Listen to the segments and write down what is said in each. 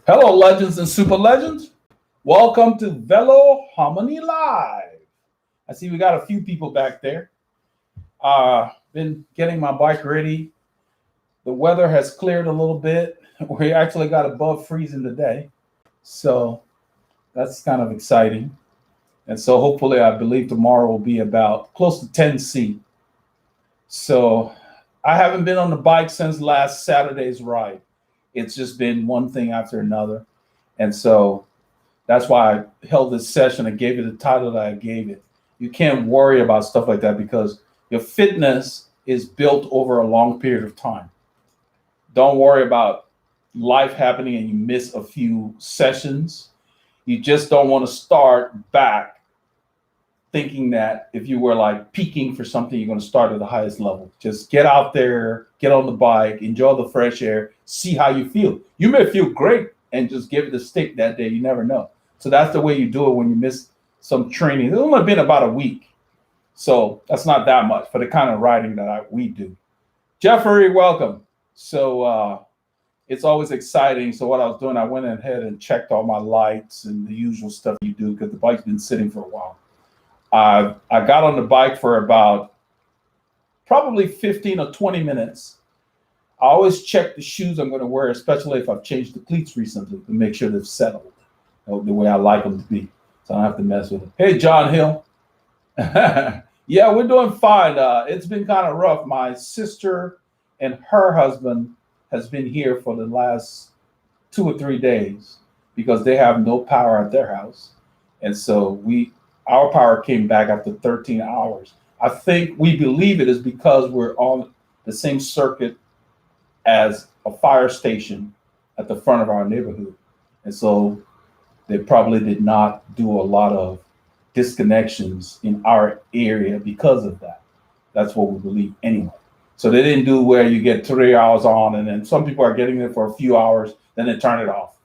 Hello, legends and super legends. Welcome to Veloharmony Live. I see we got a few people back there. Been getting my bike ready. The weather has cleared a little bit. We actually got above freezing today. So that's kind of exciting. And so hopefully, I believe tomorrow will be about close to 10°C. So I haven't been on the bike since last Saturday's ride. It's just been one thing after another. And so that's why I held this session and gave it the title that I gave it. You can't worry about stuff like that because your fitness is built over a long period of time. Don't worry about life happening and you miss a few sessions. You just don't want to start back thinking that if you were like peaking for something, you're going to start at the highest level. Just get out there, get on the bike, enjoy the fresh air, see how you feel. You may feel great and just give it a stick that day. You never know. So that's the way you do it when you miss some training. It's only been about a week. So that's not that much for the kind of riding that we do. Jeffrey, welcome. So it's always exciting. So what I was doing, I went ahead and checked all my lights and the usual stuff you do because the bike's been sitting for a while. I got on the bike for about probably 15 or 20 minutes. I always check the shoes I'm going to wear, especially if I've changed the cleats recently to make sure they've settled the way I like them to be. So I don't have to mess with them. Hey, John Hill. Yeah, we're doing fine. It's been kind of rough. My sister and her husband has been here for the last 2 or 3 days because they have no power at their house. And so our power came back after 13 hours. I think we believe it is because we're on the same circuit as a fire station at the front of our neighborhood. And so they probably did not do a lot of disconnections in our area because of that. That's what we believe anyway. So they didn't do where you get 3 hours on and then some people are getting it for a few hours, then they turn it off.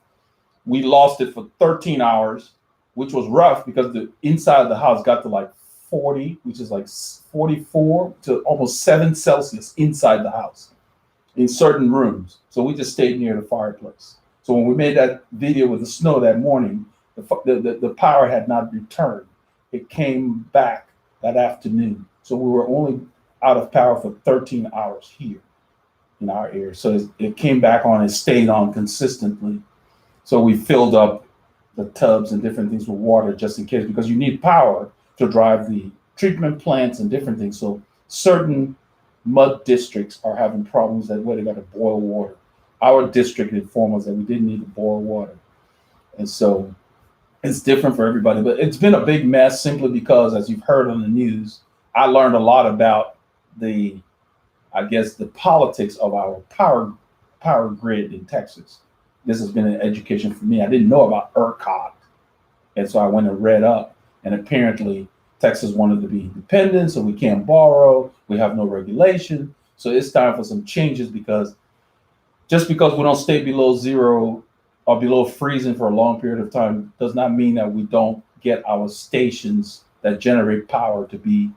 We lost it for 13 hours, which was rough because the inside of the house got to like 40, which is like 44 to almost 7 Celsius inside the house in certain rooms. So we just stayed near the fireplace. So when we made that video with the snow that morning, the power had not returned. It came back that afternoon. So we were only out of power for 13 hours here in our area. So it came back on and stayed on consistently. So we filled up the tubs and different things with water just in case, because you need power to drive the treatment plants and different things. So certain mud districts are having problems where they got to boil water. Our district informed us that we didn't need to boil water. And so it's different for everybody, but it's been a big mess simply because, as you've heard on the news, I learned a lot about the politics of our power grid in Texas. This has been an education for me. I didn't know about ERCOT. And so I went and read up. And apparently Texas wanted to be independent, so we can't borrow. We have no regulation. So it's time for some changes because just because we don't stay below zero or below freezing for a long period of time does not mean that we don't get our stations that generate power to be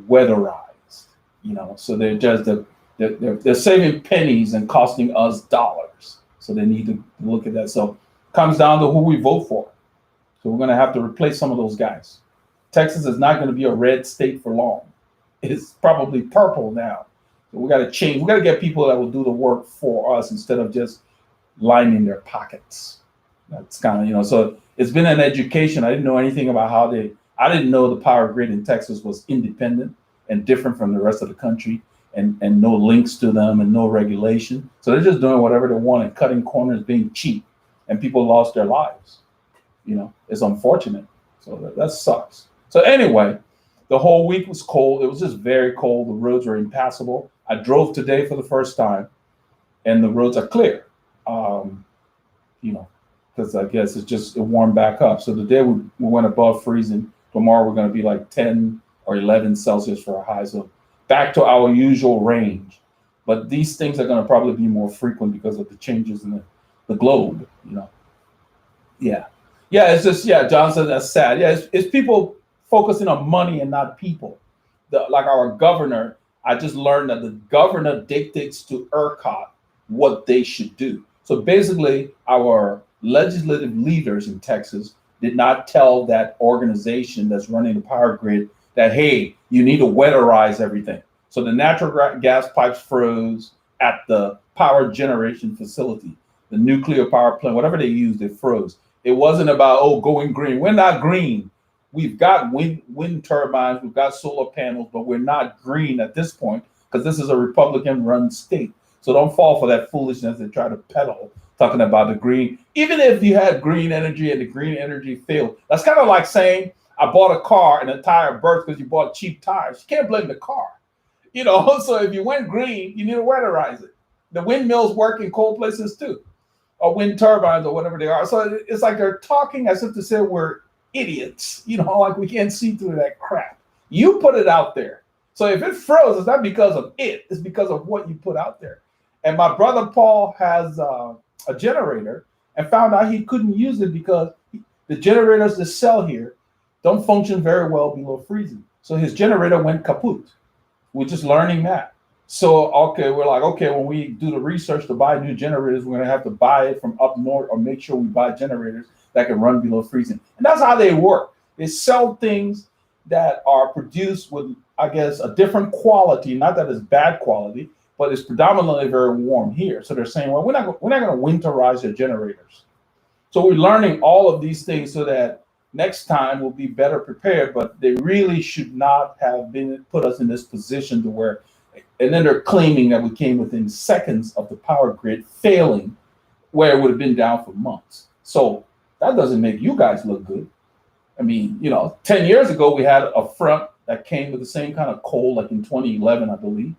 weatherized. So they're just they're saving pennies and costing us dollars. So they need to look at that. So it comes down to who we vote for. So we're going to have to replace some of those guys. Texas is not going to be a red state for long. It's probably purple now. So we got to change. We got to get people that will do the work for us instead of just lining their pockets. That's kind of, so it's been an education. I didn't know anything about I didn't know the power grid in Texas was independent and different from the rest of the country. And no links to them and no regulation. So they're just doing whatever they want and cutting corners, being cheap, and people lost their lives. It's unfortunate. So that sucks. So anyway, the whole week was cold. It was just very cold. The roads were impassable. I drove today for the first time, and the roads are clear. Because I guess it warmed back up. So the day we went above freezing. Tomorrow we're going to be like 10 or 11 Celsius for a high. So back to our usual range. But these things are going to probably be more frequent because of the changes in the globe, Yeah. Yeah, it's just, John said that's sad. Yeah, it's people focusing on money and not people. Like our governor, I just learned that the governor dictates to ERCOT what they should do. So basically, our legislative leaders in Texas did not tell that organization that's running the power grid that, hey, you need to weatherize everything. So the natural gas pipes froze at the power generation facility, the nuclear power plant, whatever they used, it froze. It wasn't about, oh, going green. We're not green. We've got wind turbines, we've got solar panels, but we're not green at this point because this is a Republican-run state. So don't fall for that foolishness they try to peddle, talking about the green. Even if you had green energy and the green energy failed, that's kind of like saying, I bought a car and the tire burst because you bought cheap tires. You can't blame the car. So if you went green, you need to weatherize it. The windmills work in cold places too, or wind turbines or whatever they are. So it's like they're talking as if to say we're idiots, like we can't see through that crap. You put it out there. So if it froze, it's not because of it, it's because of what you put out there. And my brother Paul has a generator and found out he couldn't use it because the generators that sell here don't function very well below freezing. So his generator went kaput. We're just learning that. So, we're like, when we do the research to buy new generators, we're going to have to buy it from up north or make sure we buy generators that can run below freezing. And that's how they work. They sell things that are produced with, I guess, a different quality, not that it's bad quality, but it's predominantly very warm here. So they're saying, well, we're not going to winterize your generators. So we're learning all of these things so that next time we'll be better prepared, but they really should not have put us in this position to where, and then they're claiming that we came within seconds of the power grid failing, where it would have been down for months. So that doesn't make you guys look good. I mean, 10 years ago, we had a front that came with the same kind of cold, like in 2011, I believe.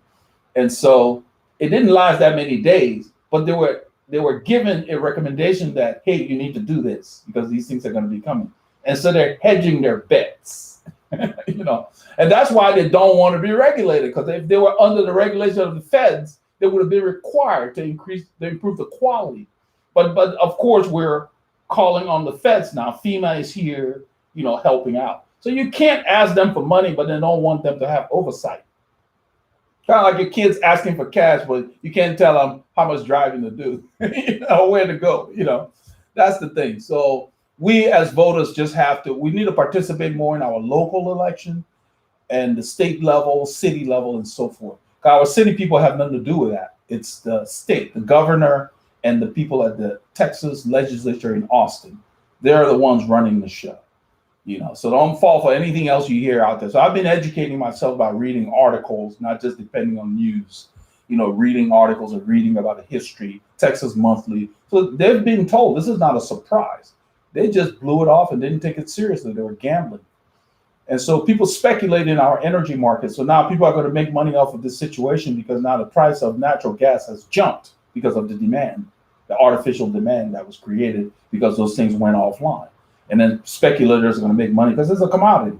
And so it didn't last that many days, but they were given a recommendation that, hey, you need to do this because these things are going to be coming. And so they're hedging their bets, and that's why they don't want to be regulated, because if they were under the regulation of the feds, they would have been required to improve the quality. But of course, we're calling on the feds now. FEMA is here, helping out. So you can't ask them for money, but then don't want them to have oversight. Kind of like your kids asking for cash, but you can't tell them how much driving to do, or where to go. That's the thing. So we as voters just we need to participate more in our local election and the state level, city level, and so forth. Our city people have nothing to do with that. It's the state, the governor, and the people at the Texas legislature in Austin. They're the ones running the show. So don't fall for anything else you hear out there. So I've been educating myself by reading articles, not just depending on news, reading articles and reading about the history, Texas Monthly. So they've been told this is not a surprise. They just blew it off and didn't take it seriously. They were gambling. And so people speculate in our energy market. So now people are going to make money off of this situation because now the price of natural gas has jumped because of the demand, the artificial demand that was created because those things went offline. And then speculators are going to make money because it's a commodity,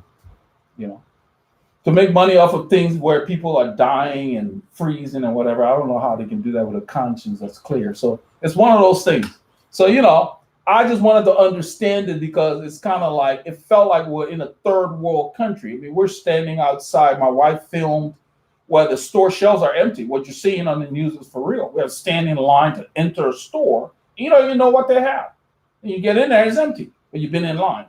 to make money off of things where people are dying and freezing and whatever. I don't know how they can do that with a conscience that's clear. So it's one of those things. So, I just wanted to understand it because it's kind of like, it felt like we're in a third world country. I mean, we're standing outside. My wife filmed where the store shelves are empty. What you're seeing on the news is for real. We're standing in line to enter a store. You don't even know what they have. And you get in there, it's empty, but you've been in line.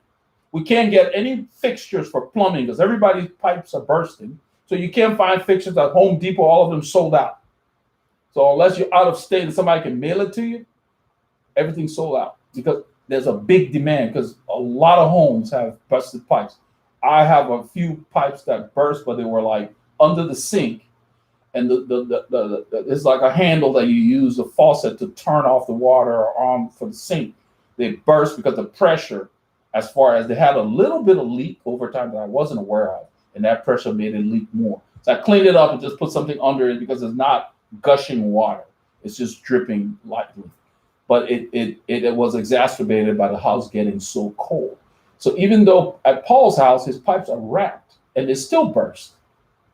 We can't get any fixtures for plumbing because everybody's pipes are bursting. So you can't find fixtures at Home Depot. All of them sold out. So unless you're out of state and somebody can mail it to you, everything's sold out because there's a big demand because a lot of homes have busted pipes. I have a few pipes that burst, but they were like under the sink. And it's like a handle that you use, a faucet to turn off the water or on for the sink. They burst because the pressure, as far as they had a little bit of leak over time that I wasn't aware of, and that pressure made it leak more. So I cleaned it up and just put something under it because it's not gushing water. It's just dripping lightly. But it was exacerbated by the house getting so cold. So even though at Paul's house, his pipes are wrapped and they still burst.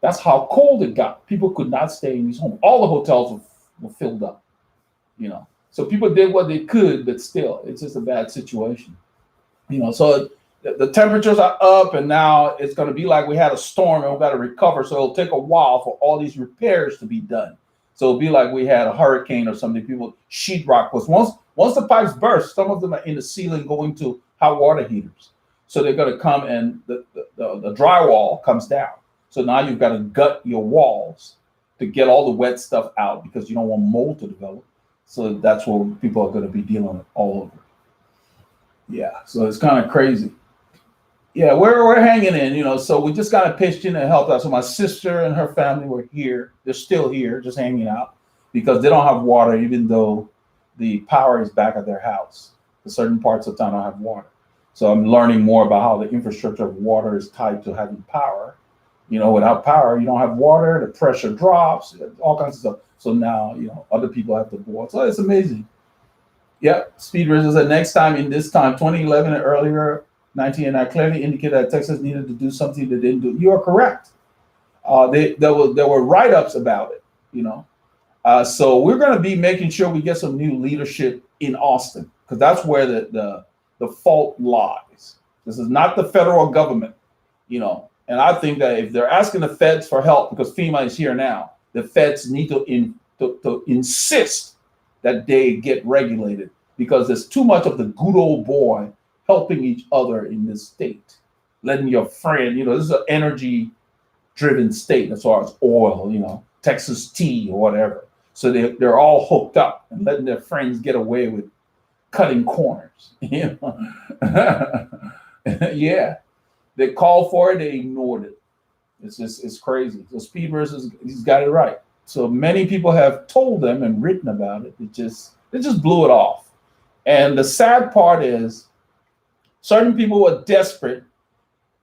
That's how cold it got. People could not stay in these homes. All the hotels were filled up, So people did what they could, but still, it's just a bad situation. So the temperatures are up, and now it's going to be like we had a storm and we got to recover. So it'll take a while for all these repairs to be done. So it'd be like we had a hurricane or something. People sheetrock was once the pipes burst, some of them are in the ceiling going to hot water heaters. So they're going to come and the drywall comes down. So now you've got to gut your walls to get all the wet stuff out because you don't want mold to develop. So that's what people are going to be dealing with all over. Yeah, so it's kind of crazy. Yeah, we're hanging in, you know. So we just got pitched in and helped out. So my sister and her family were here. They're still here, just hanging out because they don't have water, even though the power is back at their house. The certain parts of town don't have water. So I'm learning more about how the infrastructure of water is tied to having power. You know, without power, you don't have water, the pressure drops, all kinds of stuff. So now, you know, other people have to board. So it's amazing. Yep, Speed Racer said next time in this time, 2011 and earlier, 1989 clearly indicated that Texas needed to do something they didn't do. You are correct. There were write-ups about it, you know. So we're going to be making sure we get some new leadership in Austin because that's where the fault lies. This is not the federal government, you know. And I think that if they're asking the feds for help because FEMA is here now, the feds need to insist that they get regulated because there's too much of the good old boy helping each other in this state, letting your friend, you know, this is an energy-driven state as far as oil, you know, Texas tea or whatever. So they're all hooked up and letting their friends get away with cutting corners. You know? Yeah. They called for it, they ignored it. It's crazy. So Speed Racer, he's got it right. So many people have told them and written about it. They just blew it off. And the sad part is certain people were desperate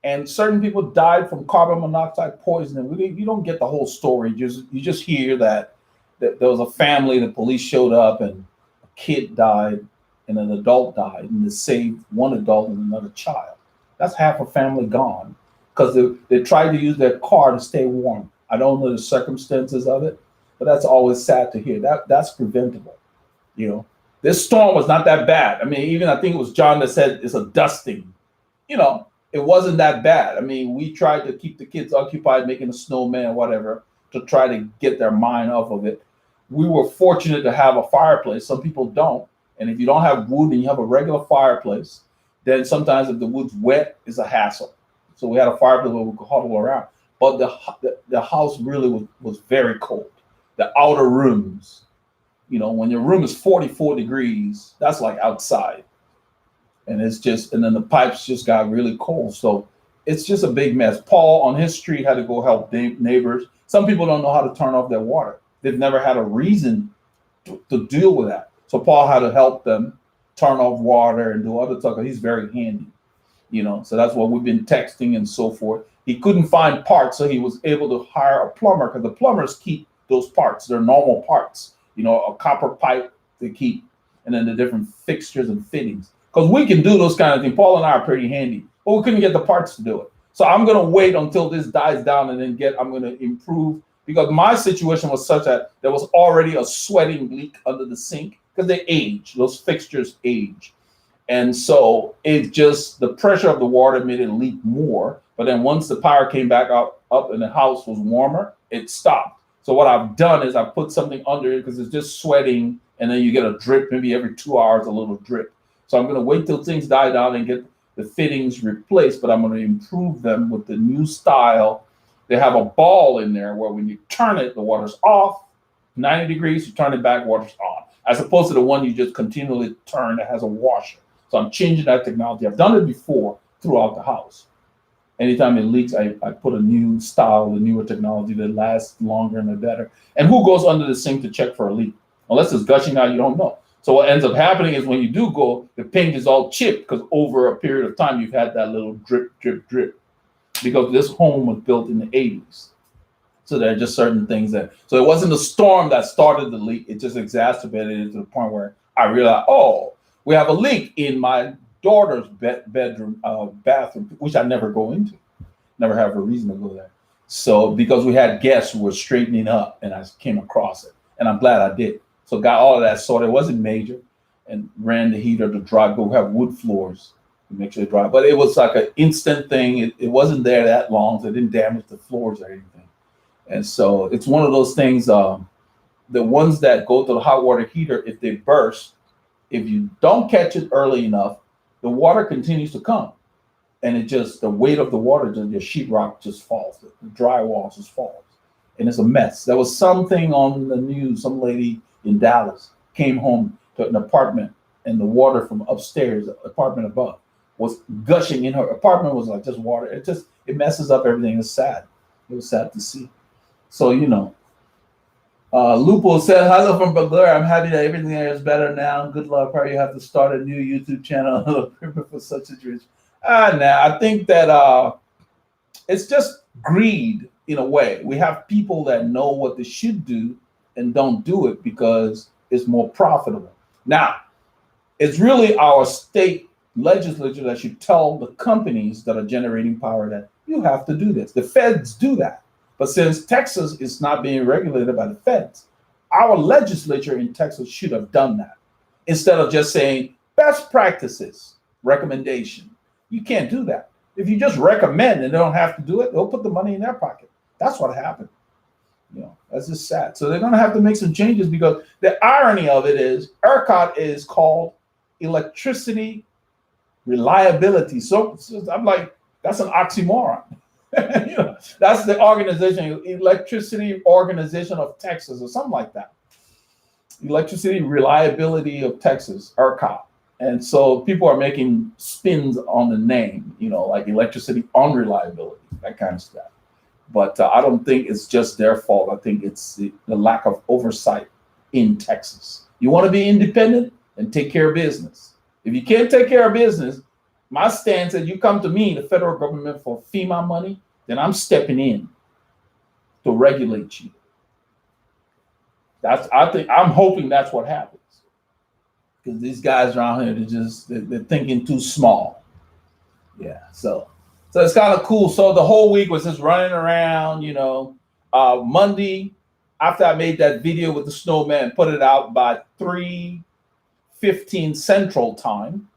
and certain people died from carbon monoxide poisoning. You don't get the whole story. You just hear that there was a family, the police showed up and a kid died and an adult died and they saved one adult and another child. That's half a family gone because they tried to use their car to stay warm. I don't know the circumstances of it, but that's always sad to hear. That's preventable, you know. This storm was not that bad. I mean, even I think it was John that said it's a dusting. You know, it wasn't that bad. I mean, we tried to keep the kids occupied, making a snowman, whatever, to try to get their mind off of it. We were fortunate to have a fireplace. Some people don't. And if you don't have wood and you have a regular fireplace, then sometimes if the wood's wet, it's a hassle. So we had a fireplace where we could huddle around. But the house really was very cold. The outer rooms, you know, when your room is 44 degrees, that's like outside. And then the pipes just got really cold. So it's just a big mess. Paul on his street had to go help neighbors. Some people don't know how to turn off their water. They've never had a reason to deal with that. So Paul had to help them turn off water and do other stuff. He's very handy, you know. So that's what we've been texting and so forth. He couldn't find parts, so he was able to hire a plumber because the plumbers keep those parts. They're normal parts, you know, a copper pipe they keep, and then the different fixtures and fittings. Because we can do those kind of things. Paul and I are pretty handy, but we couldn't get the parts to do it. So I'm going to wait until this dies down and then I'm going to improve because my situation was such that there was already a sweating leak under the sink because they age, those fixtures age. And so it just, the pressure of the water made it leak more. But then once the power came back up and the house was warmer, it stopped. So what I've done is I put something under it because it's just sweating. And then you get a drip, maybe every 2 hours, a little drip. So I'm going to wait till things die down and get the fittings replaced, but I'm going to improve them with the new style. They have a ball in there where when you turn it, the water's off, 90 degrees, you turn it back, water's on, as opposed to the one you just continually turn that has a washer. So I'm changing that technology. I've done it before throughout the house. Anytime it leaks, I put a new style, the newer technology that lasts longer and better. And who goes under the sink to check for a leak? Unless it's gushing out, you don't know. So what ends up happening is when you do go, the paint is all chipped because over a period of time, you've had that little drip, drip, drip. Because this home was built in the 80s. So there are just certain things that, so it wasn't the storm that started the leak. It just exacerbated it to the point where I realized, oh, we have a leak in my daughter's bedroom, bathroom, which I never go into. Never have a reason to go there. So because we had guests who were straightening up and I came across it. And I'm glad I did. So got all of that sorted. It wasn't major and ran the heater to dry, but we have wood floors to make sure it dry. But it was like an instant thing. It wasn't there that long, so it didn't damage the floors or anything. And so it's one of those things, the ones that go to the hot water heater, if they burst, if you don't catch it early enough, the water continues to come. And it just, the weight of the water, just the sheetrock just falls. The drywall just falls. And it's a mess. There was something on the news, some lady in Dallas came home to an apartment and the water from upstairs, the apartment above, was gushing in her apartment, was like just water. It messes up everything. It's sad. It was sad to see. So, Lupo said, hello from Bulgaria. I'm happy that everything there is better now. Good luck. Probably you have to start a new YouTube channel for such a situation. I think that it's just greed in a way. We have people that know what they should do and don't do it because it's more profitable. Now, it's really our state legislature that should tell the companies that are generating power that you have to do this. The feds do that. But since Texas is not being regulated by the feds, our legislature in Texas should have done that instead of just saying best practices, recommendation. You can't do that. If you just recommend and they don't have to do it, they'll put the money in their pocket. That's what happened. That's just sad. So they're going to have to make some changes because the irony of it is ERCOT is called electricity reliability. So I'm like, that's an oxymoron. That's the organization, Electricity Organization of Texas or something like that. Electricity Reliability of Texas, ERCOT. And so people are making spins on the name, like electricity unreliability, that kind of stuff. But I don't think it's just their fault. I think it's the lack of oversight in Texas. You want to be independent and take care of business. If you can't take care of business, my stance is you come to me, the federal government, for FEMA money, then I'm stepping in to regulate you. I'm hoping that's what happens. Because these guys around here, they're thinking too small. Yeah, so it's kind of cool. So the whole week was just running around, Monday, after I made that video with the snowman, put it out by 3:15 Central Time,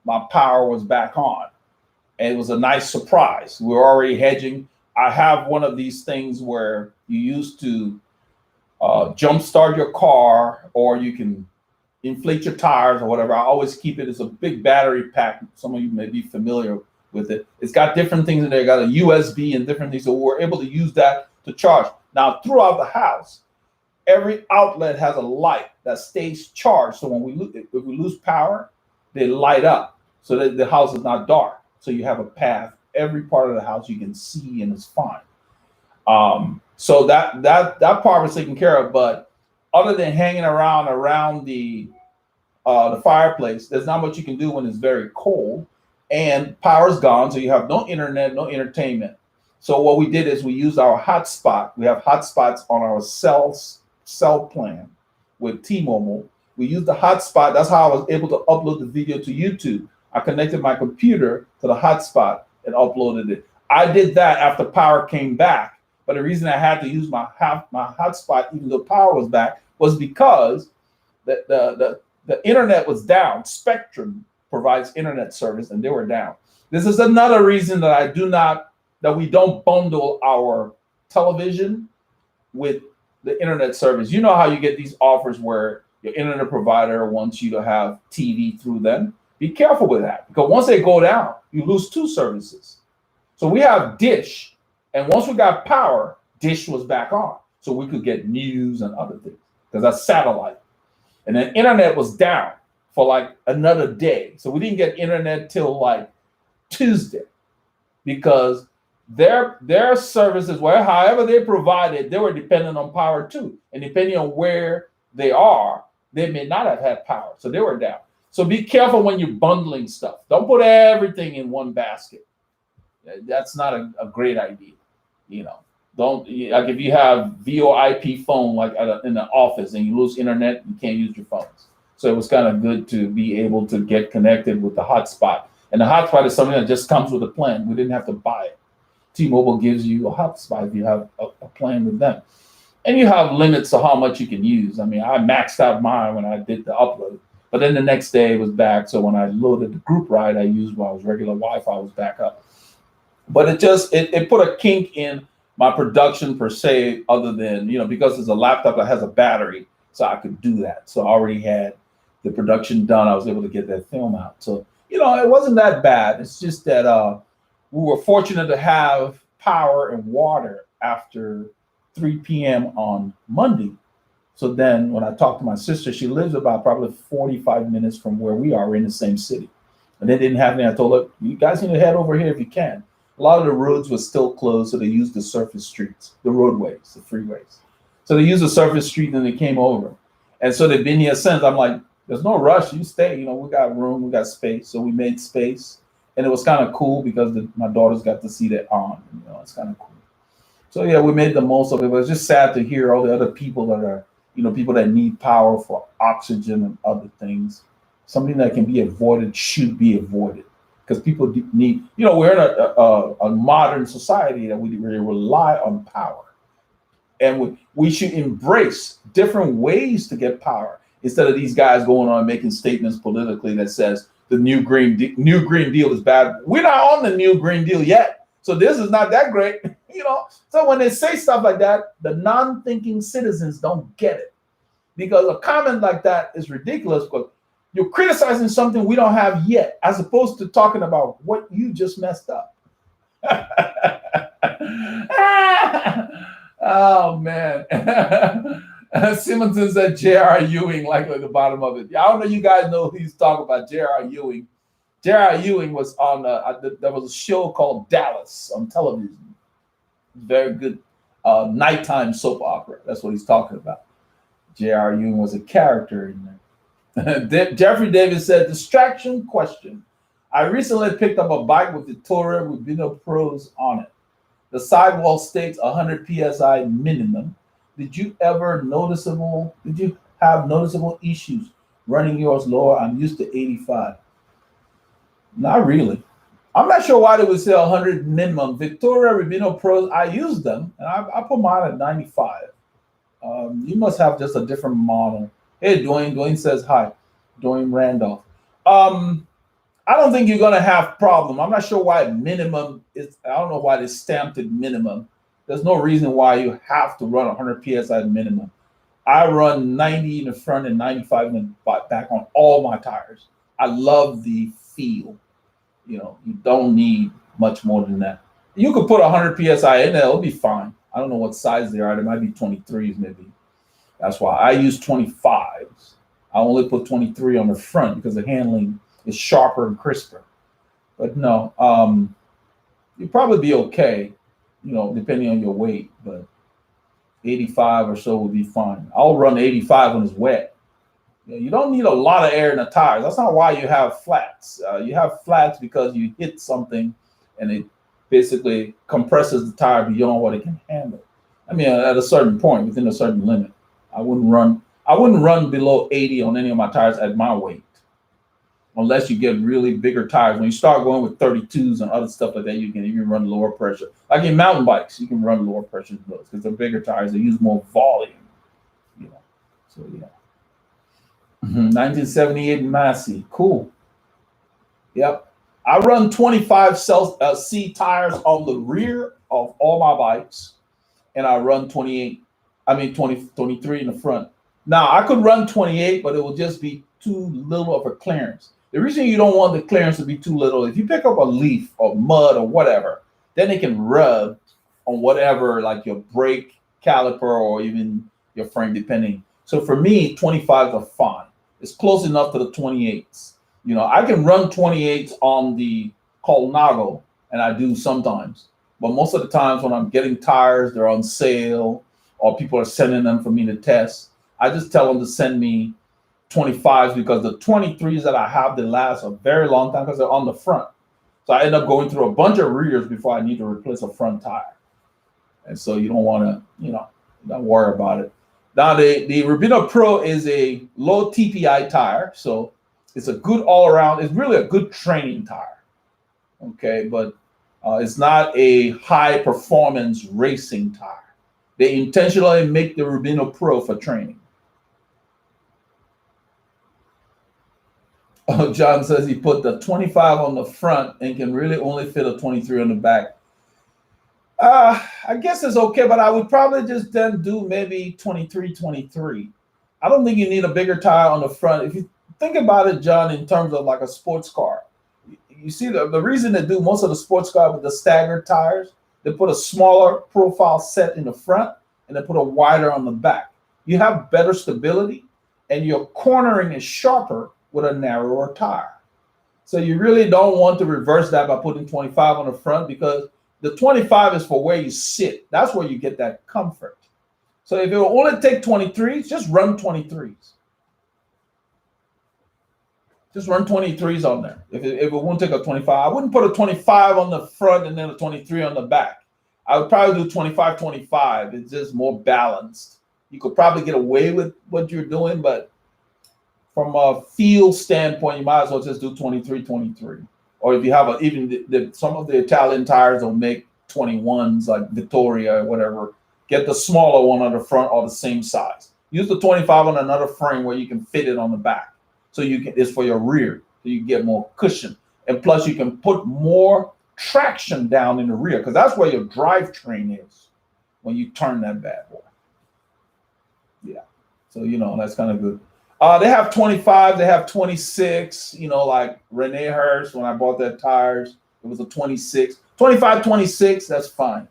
my power was back on. And it was a nice surprise. We were already hedging. I have one of these things where you used to jumpstart your car, or you can inflate your tires or whatever. I always keep it as a big battery pack. Some of you may be familiar with it. It's got different things in there. It got a USB and different things. So we're able to use that to charge. Now, throughout the house, every outlet has a light that stays charged. So if we lose power, they light up so that the house is not dark. So you have a path. Every part of the house you can see and it's fine. So that part was taken care of. But other than hanging around the fireplace, there's not much you can do when it's very cold and power's gone. So you have no internet, no entertainment. So what we did is we used our hotspot. We have hotspots on our cell plan with T-Mobile. We used the hotspot. That's how I was able to upload the video to YouTube. I connected my computer to the hotspot and uploaded it. I did that after power came back. But the reason I had to use my hotspot, even though power was back, was because the internet was down. Spectrum provides internet service, and they were down. This is another reason that we don't bundle our television with the internet service. You know how you get these offers where your internet provider wants you to have TV through them. Be careful with that, because once they go down, you lose two services. So we have Dish, and once we got power, Dish was back on. So we could get news and other things, because that's satellite. And then internet was down for like another day. So we didn't get internet till like Tuesday, because their services, however they provided, they were dependent on power too. And depending on where they are, they may not have had power. So they were down. So be careful when you're bundling stuff. Don't put everything in one basket. That's not a great idea. Don't, like if you have VoIP phone, like in the office, and you lose internet, you can't use your phones. So it was kind of good to be able to get connected with the hotspot. And the hotspot is something that just comes with a plan. We didn't have to buy it. T-Mobile gives you a hotspot if you have a plan with them. And you have limits to how much you can use. I mean, I maxed out mine when I did the upload. But then the next day it was back. So when I loaded the group ride, I used my regular Wi-Fi was back up. But it put a kink in my production per se, other than, because it's a laptop that has a battery, so I could do that. So I already had the production done. I was able to get that film out. So, it wasn't that bad. It's just that we were fortunate to have power and water after 3 p.m. on Monday. So then when I talked to my sister, she lives about probably 45 minutes from where we are. We're in the same city. And they didn't have any. I told her, you guys need to head over here if you can. A lot of the roads were still closed, so they used the surface streets, the roadways, the freeways. So they used the surface street and they came over. And so they've been here since. I'm like, there's no rush. You stay. We got room, we got space. So we made space. And it was kind of cool because my daughters got to see that on. It's kind of cool. So yeah, we made the most of it. But it's just sad to hear all the other people that are, people that need power for oxygen and other things. Something that can be avoided should be avoided. Because people need, we're in a modern society that we rely on power. And we should embrace different ways to get power instead of these guys going on making statements politically that says the new Green Deal is bad. We're not on the new Green Deal yet. So this is not that great, So when they say stuff like that, the non-thinking citizens don't get it. Because a comment like that is ridiculous, because you're criticizing something we don't have yet, as opposed to talking about what you just messed up. Oh, man. Simonson said J.R. Ewing, likely at the bottom of it. I don't know if you guys know who he's talking about, J.R. Ewing. J.R. Ewing was on, there was a show called Dallas on television. Very good nighttime soap opera. That's what he's talking about. J.R. Ewing was a character in there. Jeffrey Davis said, distraction question. I recently picked up a bike with the Victoria Rubino Pros on it. The sidewall states 100 PSI minimum. Did you have noticeable issues running yours lower? I'm used to 85. Not really. I'm not sure why they would say 100 minimum. Victoria Rubino Pros, I use them, and I put mine at 95. You must have just a different model. Hey, Dwayne. Dwayne says hi. Dwayne Randolph. I don't think you're going to have problem. I'm not sure why minimum is. I don't know why they stamped it minimum. There's no reason why you have to run 100 PSI minimum. I run 90 in the front and 95 in the back on all my tires. I love the feel. You don't need much more than that. You could put 100 PSI in there. It'll be fine. I don't know what size they are. They might be 23s maybe. That's why I use 25s. I only put 23 on the front because the handling is sharper and crisper. But no, you'd probably be okay, depending on your weight. But 85 or so would be fine. I'll run 85 when it's wet. You don't need a lot of air in the tires. That's not why you have flats. You have flats because you hit something and it basically compresses the tire beyond what it can handle. I mean, at a certain point, within a certain limit. I wouldn't run below 80 on any of my tires at my weight, unless you get really bigger tires. When you start going with 32s and other stuff like that, you can even run lower pressure. Like in mountain bikes, you can run lower pressure because they're bigger tires. They use more volume, So yeah. 1978 Massey, cool. Yep. I run 25 C tires on the rear of all my bikes, and I run 23 in the front. Now, I could run 28, but it will just be too little of a clearance. The reason you don't want the clearance to be too little, if you pick up a leaf or mud or whatever, then it can rub on whatever, like your brake caliper or even your frame, depending. So for me, 25s are fine. It's close enough to the 28s. I can run 28s on the Colnago, and I do sometimes. But most of the times when I'm getting tires, they're on sale, or people are sending them for me to test, I just tell them to send me 25s because the 23s that I have, they last a very long time because they're on the front. So I end up going through a bunch of rears before I need to replace a front tire. And so you don't want to, don't worry about it. Now, the Rubino Pro is a low TPI tire, so it's a good all-around. It's really a good training tire, okay? But it's not a high-performance racing tire. They intentionally make the Rubino Pro for training. Oh, John says he put the 25 on the front and can really only fit a 23 on the back. I guess it's okay, but I would probably just then do maybe 23, 23. I don't think you need a bigger tire on the front. If you think about it, John, in terms of like a sports car, you see the reason they do most of the sports car with the staggered tires, they put a smaller profile set in the front and they put a wider on the back. You have better stability and your cornering is sharper with a narrower tire. So you really don't want to reverse that by putting 25 on the front, because the 25 is for where you sit. That's where you get that comfort. So if it will only take 23s, just run 23s. Just run 23s on there. If it won't take a 25, I wouldn't put a 25 on the front and then a 23 on the back. I would probably do 25, 25. It's just more balanced. You could probably get away with what you're doing, but from a feel standpoint, you might as well just do 23, 23. Or if you have some of the Italian tires will make 21s like Vittoria or whatever. Get the smaller one on the front or the same size. Use the 25 on another frame where you can fit it on the back. So it's for your rear, so you get more cushion. And plus you can put more traction down in the rear, because that's where your drivetrain is when you turn that bad boy. Yeah. So that's kind of good. They have 25, they have 26, like Renee Hurst, when I bought that tires, it was a 26. 25, 26, that's fine.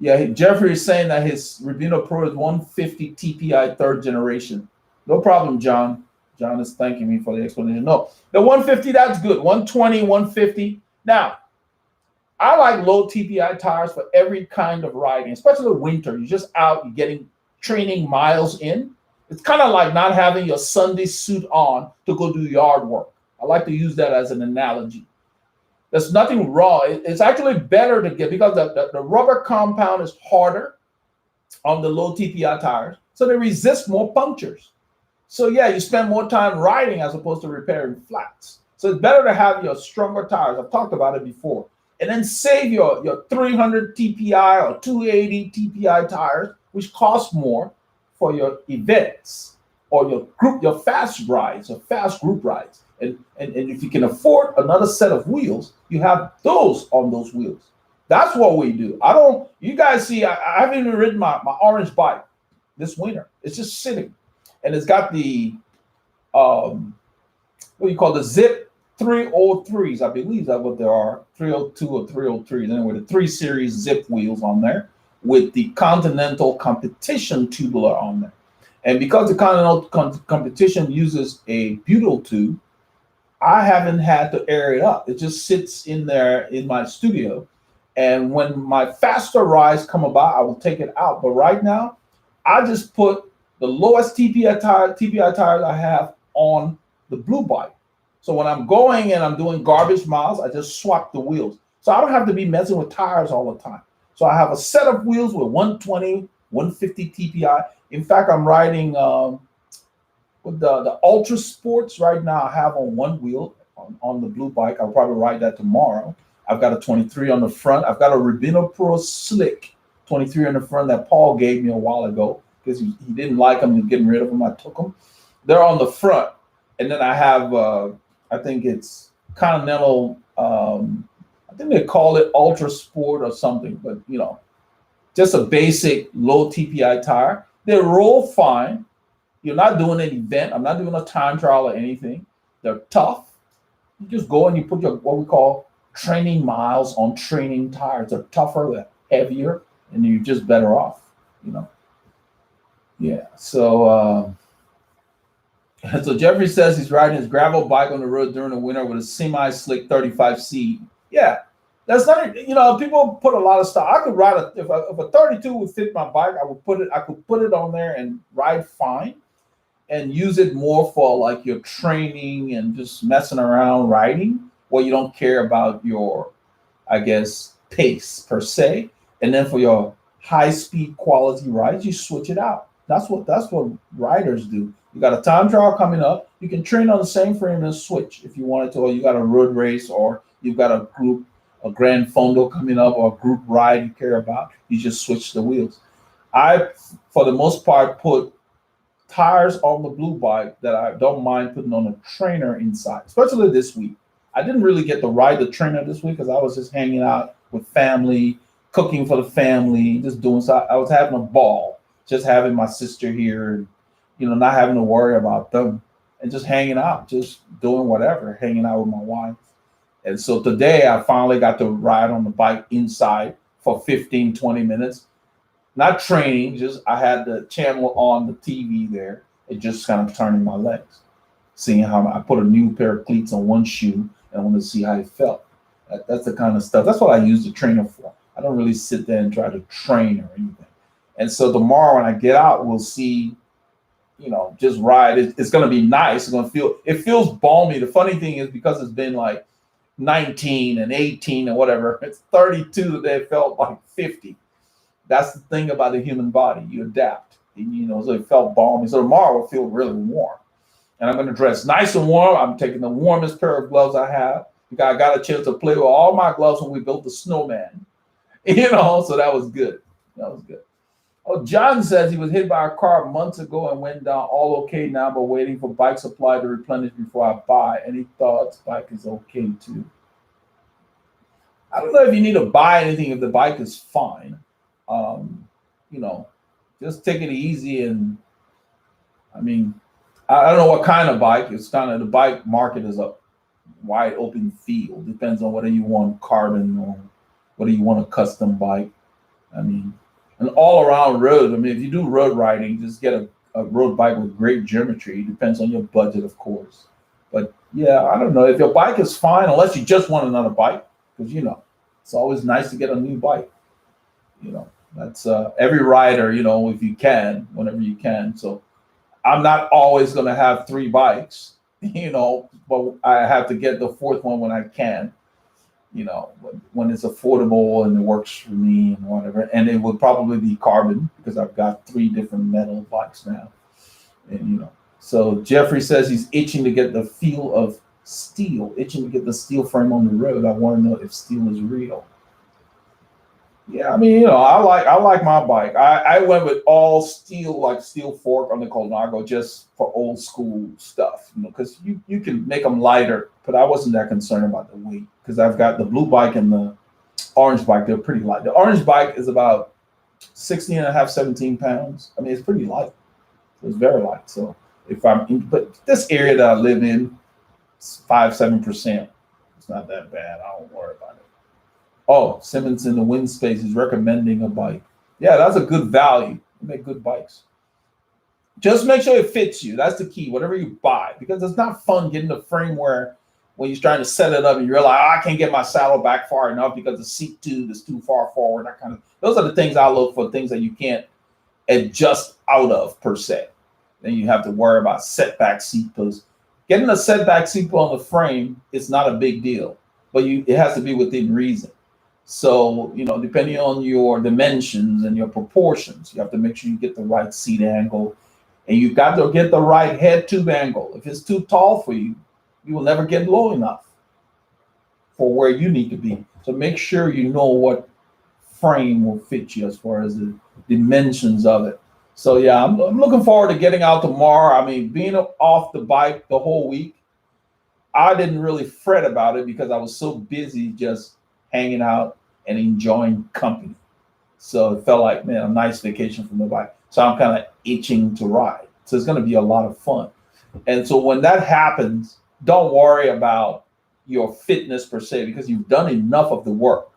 Yeah, Jeffrey is saying that his Rubino Pro is 150 TPI third generation. No problem, John. John is thanking me for the explanation. No, the 150, that's good. 120, 150. Now, I like low TPI tires for every kind of riding, especially winter. You're just out, you're getting training miles in. It's kind of like not having your Sunday suit on to go do yard work. I like to use that as an analogy. There's nothing wrong. It's actually better to get, because the rubber compound is harder on the low TPI tires, so they resist more punctures. So yeah, you spend more time riding as opposed to repairing flats. So it's better to have your stronger tires. I've talked about it before. And then save your 300 TPI or 280 TPI tires, which cost more, for your events or your fast rides or fast group rides. And if you can afford another set of wheels, you have those on those wheels. That's what we do. You guys see, I haven't even ridden my orange bike this winter. It's just sitting. And it's got the, what do you call the Zip 303s, I believe that's what there are, 302 or 303s, anyway, the 3 Series Zip wheels on there with the Continental Competition tubular on there. And because the Continental Competition uses a butyl tube, I haven't had to air it up. It just sits in there in my studio. And when my faster rides come about, I will take it out. But right now, I just put the lowest TPI tires I have on the blue bike. So when I'm going and I'm doing garbage miles, I just swap the wheels. So I don't have to be messing with tires all the time. So I have a set of wheels with 120, 150 TPI. In fact, I'm riding with the Ultra Sports right now. I have on one wheel on the blue bike. I'll probably ride that tomorrow. I've got a 23 on the front. I've got a Rubino Pro Slick 23 on the front that Paul gave me a while ago because he didn't like them. He's getting rid of them. I took them. They're on the front. And then I have, I think it's Continental, I think they call it Ultra Sport or something, but just a basic low TPI tire. They roll fine. You're not doing an event. I'm not doing a time trial or anything. They're tough. You just go and you put your, what we call, training miles on training tires. They're tougher, they're heavier, and you're just better off, Yeah, so so Jeffrey says he's riding his gravel bike on the road during the winter with a semi-slick 35C. Yeah, that's not, people put a lot of stuff. I could ride if a 32 would fit my bike, I could put it on there and ride fine and use it more for like your training and just messing around riding, where you don't care about your, I guess, pace per se. And then for your high speed quality rides, you switch it out. That's what riders do. You got a time trial coming up, you can train on the same frame and switch if you wanted to, or you got a road race, or you've got a Grand Fondo coming up, or a group ride you care about, you just switch the wheels. I, for the most part, put tires on the blue bike that I don't mind putting on a trainer inside, especially this week. I didn't really get to ride the trainer this week because I was just hanging out with family, cooking for the family, just doing so. I was having a ball, just having my sister here, and not having to worry about them, and just hanging out, just doing whatever, hanging out with my wife. And so today I finally got to ride on the bike inside for 15, 20 minutes. Not training, just I had the channel on the TV there and just kind of turning my legs, seeing how I put a new pair of cleats on one shoe and I wanted to see how it felt. That's the kind of stuff. That's what I use the trainer for. I don't really sit there and try to train or anything. And so tomorrow when I get out, we'll see, just ride. It's going to be nice. It's going to feel, it feels balmy. The funny thing is because it's been like 19 and 18 and whatever, it's 32 today. It felt like 50. That's the thing about the human body. You adapt, so it felt balmy. So tomorrow will feel really warm. And I'm going to dress nice and warm. I'm taking the warmest pair of gloves I have. I got a chance to play with all my gloves when we built the snowman, so that was good. That was good. Oh, John says he was hit by a car months ago and went down all okay now, but waiting for bike supply to replenish before I buy. Any thoughts? Bike is okay too. I don't know if you need to buy anything if the bike is fine. Just take it easy. And I don't know what kind of bike. It's kind of, the bike market is a wide open field. Depends on whether you want carbon or whether you want a custom bike. An all-around road. If you do road riding, just get a road bike with great geometry. It depends on your budget, of course. But yeah, I don't know. If your bike is fine, unless you just want another bike, because it's always nice to get a new bike. That's every rider, if you can, whenever you can. So I'm not always going to have 3 bikes, but I have to get the 4th one when I can, when it's affordable and it works for me and whatever. And it would probably be carbon because I've got 3 different metal bikes now. And, so Jeffrey says he's itching to get the feel of steel, itching to get the steel frame on the road. I want to know if steel is real. Yeah, I like my bike. I went with all steel, like steel fork on the Colnago, just for old school stuff, because you can make them lighter, but I wasn't that concerned about the weight because I've got the blue bike and the orange bike. They're pretty light. The orange bike is about 16 and a half, 17 pounds. It's pretty light. It's very light. So but this area that I live in, it's 5-7%. It's not that bad. I don't worry about it. Oh, Simmons in the wind space is recommending a bike. Yeah, that's a good value. You make good bikes. Just make sure it fits you. That's the key, whatever you buy, because it's not fun getting the frame where when you're trying to set it up and you realize, I can't get my saddle back far enough because the seat tube is too far forward. Those are the things I look for, things that you can't adjust out of per se. Then you have to worry about setback seat posts. Getting a setback seat post on the frame is not a big deal, but it has to be within reason. So, depending on your dimensions and your proportions, you have to make sure you get the right seat angle, and you've got to get the right head tube angle. If it's too tall for you, you will never get low enough for where you need to be. So make sure you know what frame will fit you as far as the dimensions of it. So yeah, I'm looking forward to getting out tomorrow. Being off the bike the whole week, I didn't really fret about it because I was so busy just hanging out and enjoying company. So it felt like, a nice vacation from the bike. So I'm kind of itching to ride. So it's going to be a lot of fun. And so when that happens, don't worry about your fitness per se, because you've done enough of the work.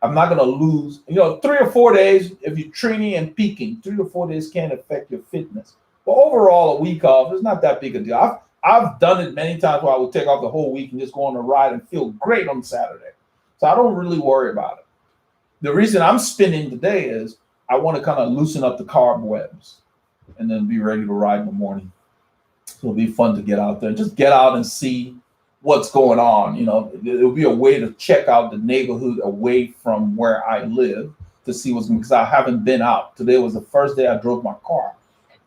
I'm not going to lose, 3 or 4 days, if you're training and peaking, 3 to 4 days can't affect your fitness. But overall, a week off is not that big a deal. I've done it many times where I would take off the whole week and just go on a ride and feel great on Saturday. So I don't really worry about it. The reason I'm spinning today is I want to kind of loosen up the cobwebs and then be ready to ride in the morning. So it'll be fun to get out there. Just get out and see what's going on. It'll be a way to check out the neighborhood away from where I live to see what's going on, because I haven't been out. Today was the first day I drove my car,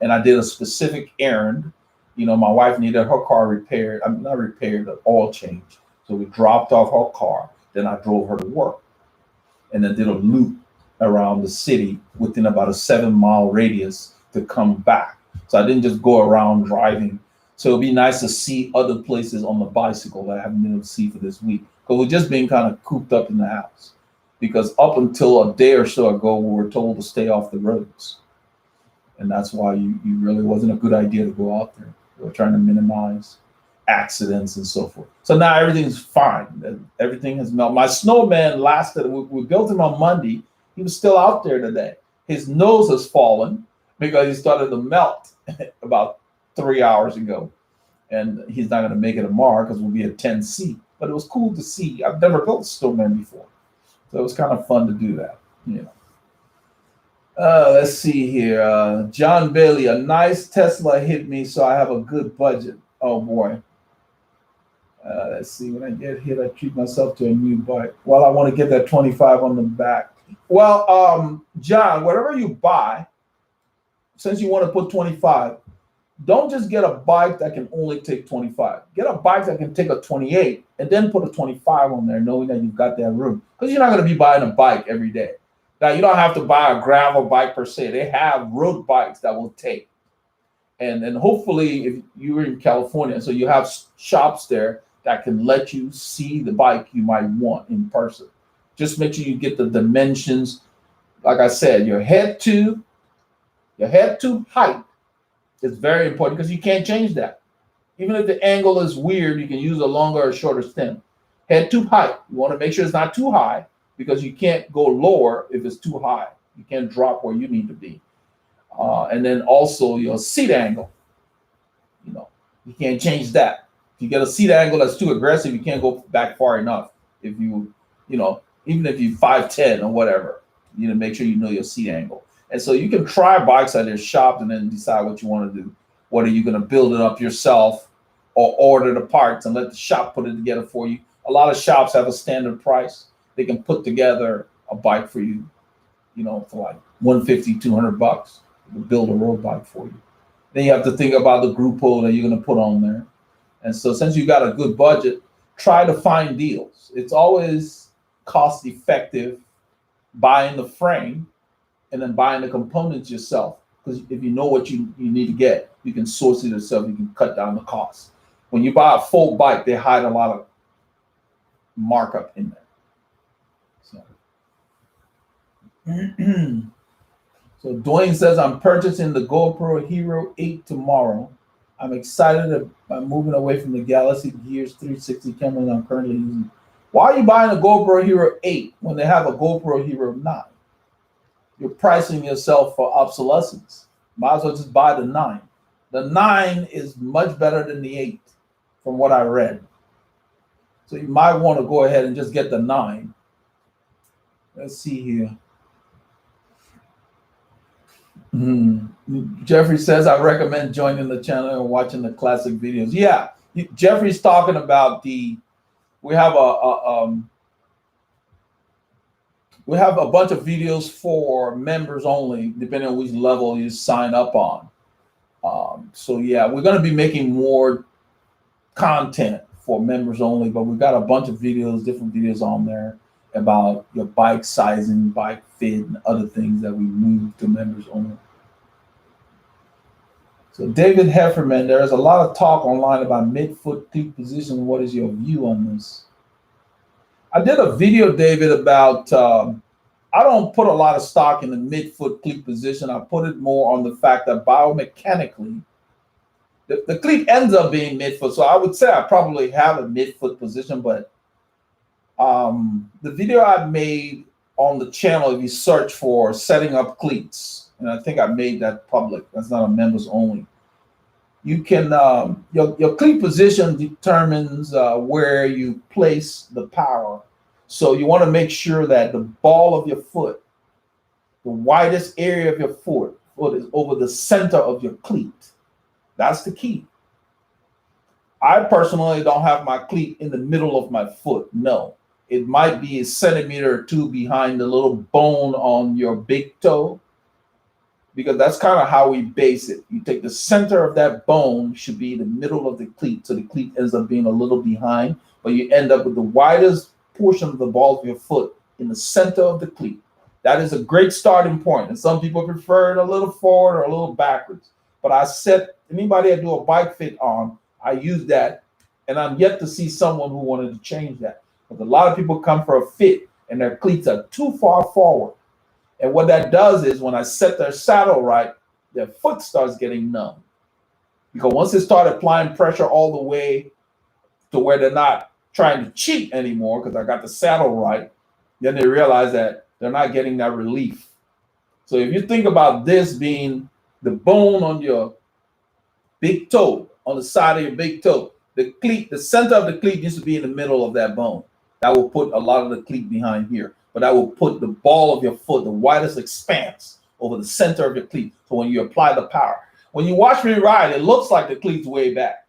and I did a specific errand. My wife needed her car repaired. Not repaired, an oil change. So we dropped off her car. Then I drove her to work and then did a loop around the city within about a 7-mile radius to come back. So I didn't just go around driving So it'll be nice to see other places on the bicycle that I haven't been able to see for this week. Because we've just been kind of cooped up in the house. Because up until a day or so ago, we were told to stay off the roads. And that's why you really wasn't a good idea to go out there. We're trying to minimize accidents and so forth. So now everything's fine. Everything has melted. My snowman lasted, we built him on Monday. He was still out there today. His nose has fallen because he started to melt about 3 hours ago. And he's not going to make it tomorrow because we'll be at 10C. But it was cool to see. I've never built a snowman before. So it was kind of fun to do that, you know. Let's see here. John Bailey, a nice Tesla hit me, so I have a good budget. Oh, boy. Let's see. When I get hit, I treat myself to a new bike. Well, I want to get that 25 on the back. Well, John, whatever you buy, since you want to put 25, don't just get a bike that can only take 25. Get a bike that can take a 28 and then put a 25 on there, knowing that you've got that room. Because you're not going to be buying a bike every day. Now, you don't have to buy a gravel bike per se. They have road bikes that will take. And hopefully, if you're in California, so you have shops there that can let you see the bike you might want in person. Just make sure you get the dimensions. Like I said, your head to height is very important because you can't change that. Even if the angle is weird, you can use a longer or shorter stem. Head to height. You want to make sure it's not too high because you can't go lower if it's too high. You can't drop where you need to be. And then also your seat angle. You know, you can't change that. If you get a seat angle that's too aggressive, you can't go back far enough. If you know, even if you're 5'10" or whatever, you need to make sure you know your seat angle. And so you can try bikes at your shop and then decide what you want to do. Whether you're going to build it up yourself or order the parts and let the shop put it together for you. A lot of shops have a standard price. They can put together a bike for you, you know, for like $150, $200. They'll build a road bike for you. Then you have to think about the Grupo that you're going to put on there. And so since you got a good budget, try to find deals. It's always cost effective buying the frame and then buying the components yourself. Because if you know what you need to get, you can source it yourself. You can cut down the cost. When you buy a full bike, they hide a lot of markup in there. So Dwayne says, I'm purchasing the GoPro Hero 8 tomorrow. I'm excited about moving away from the Galaxy Gears 360 cameras I'm currently using. Why are you buying a GoPro Hero 8 when they have a GoPro Hero 9? You're pricing yourself for obsolescence. Might as well just buy the 9. The 9 is much better than the 8, from what I read. So you might want to go ahead and just get the 9. Let's see here. Jeffrey says, I recommend joining the channel and watching the classic videos. Yeah, Jeffrey's talking about we have a bunch of videos for members only, depending on which level you sign up on. So yeah, we're going to be making more content for members only, but we've got a bunch of videos, different videos on there about your bike sizing, bike fit, and other things that we move to members only. So David Hefferman, there is a lot of talk online about mid-foot cleat position. What is your view on this? I did a video, David, about I don't put a lot of stock in the mid-foot cleat position. I put it more on the fact that biomechanically, the cleat ends up being mid-foot. So I would say I probably have a mid-foot position, but the video I made on the channel, if you search for setting up cleats, and I think I made that public, that's not a members only. You can, your cleat position determines where you place the power. So you want to make sure that the ball of your foot, the widest area of your foot is over the center of your cleat. That's the key. I personally don't have my cleat in the middle of my foot. No, it might be a centimeter or two behind the little bone on your big toe, because that's kind of how we base it. You take the center of that bone should be the middle of the cleat. So the cleat ends up being a little behind, but you end up with the widest portion of the ball of your foot in the center of the cleat. That is a great starting point. And some people prefer it a little forward or a little backwards. but I set anybody I do a bike fit on, I use that, and I'm yet to see someone who wanted to change that. Because a lot of people come for a fit and their cleats are too far forward. And what that does is when I set their saddle right, their foot starts getting numb. Because once they start applying pressure all the way to where they're not trying to cheat anymore, because I got the saddle right, then they realize that they're not getting that relief. So if you think about this being the bone on your big toe, on the side of your big toe, the cleat, the center of the cleat needs to be in the middle of that bone. That will put a lot of the cleat behind here, but that will put the ball of your foot, the widest expanse, over the center of your cleat. So when you apply the power, when you watch me ride, it looks like the cleat's way back,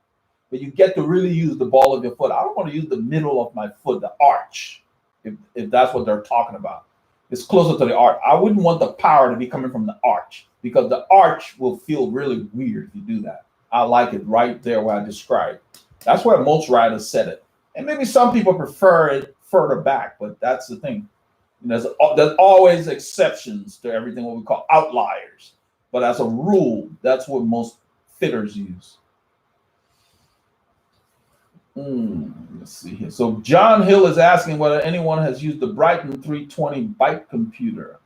but you get to really use the ball of your foot. I don't want to use the middle of my foot, the arch, if that's what they're talking about. It's closer to the arch. I wouldn't want the power to be coming from the arch, because the arch will feel really weird if you do that. I like it right there where I described. That's where most riders set it. And maybe some people prefer it further back, but that's the thing. And there's always exceptions to everything, what we call outliers. But as a rule, that's what most fitters use. Let's see here. So John Hill is asking whether anyone has used the Brighton 320 bike computer.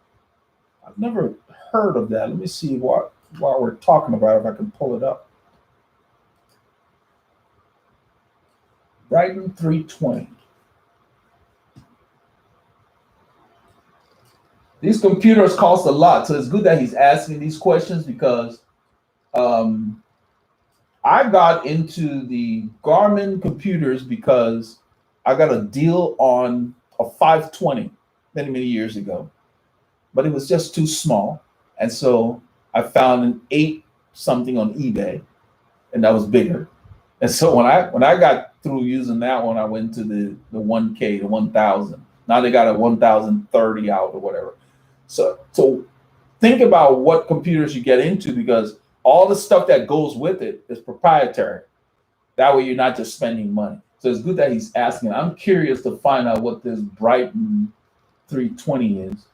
I've never heard of that. Let me see while we're talking about it, if I can pull it up. Brighton 320. These computers cost a lot, so it's good that he's asking these questions, because I got into the Garmin computers because I got a deal on a 520 many years ago, but it was just too small. And so I found an 8 something on eBay, and that was bigger. And so when I got through using that one, I went to the 1K, the 1000. Now they got a 1030 out or whatever. So think about what computers you get into, because all the stuff that goes with it is proprietary. That way you're not just spending money. So it's good that he's asking. I'm curious to find out what this Brighton 320 is.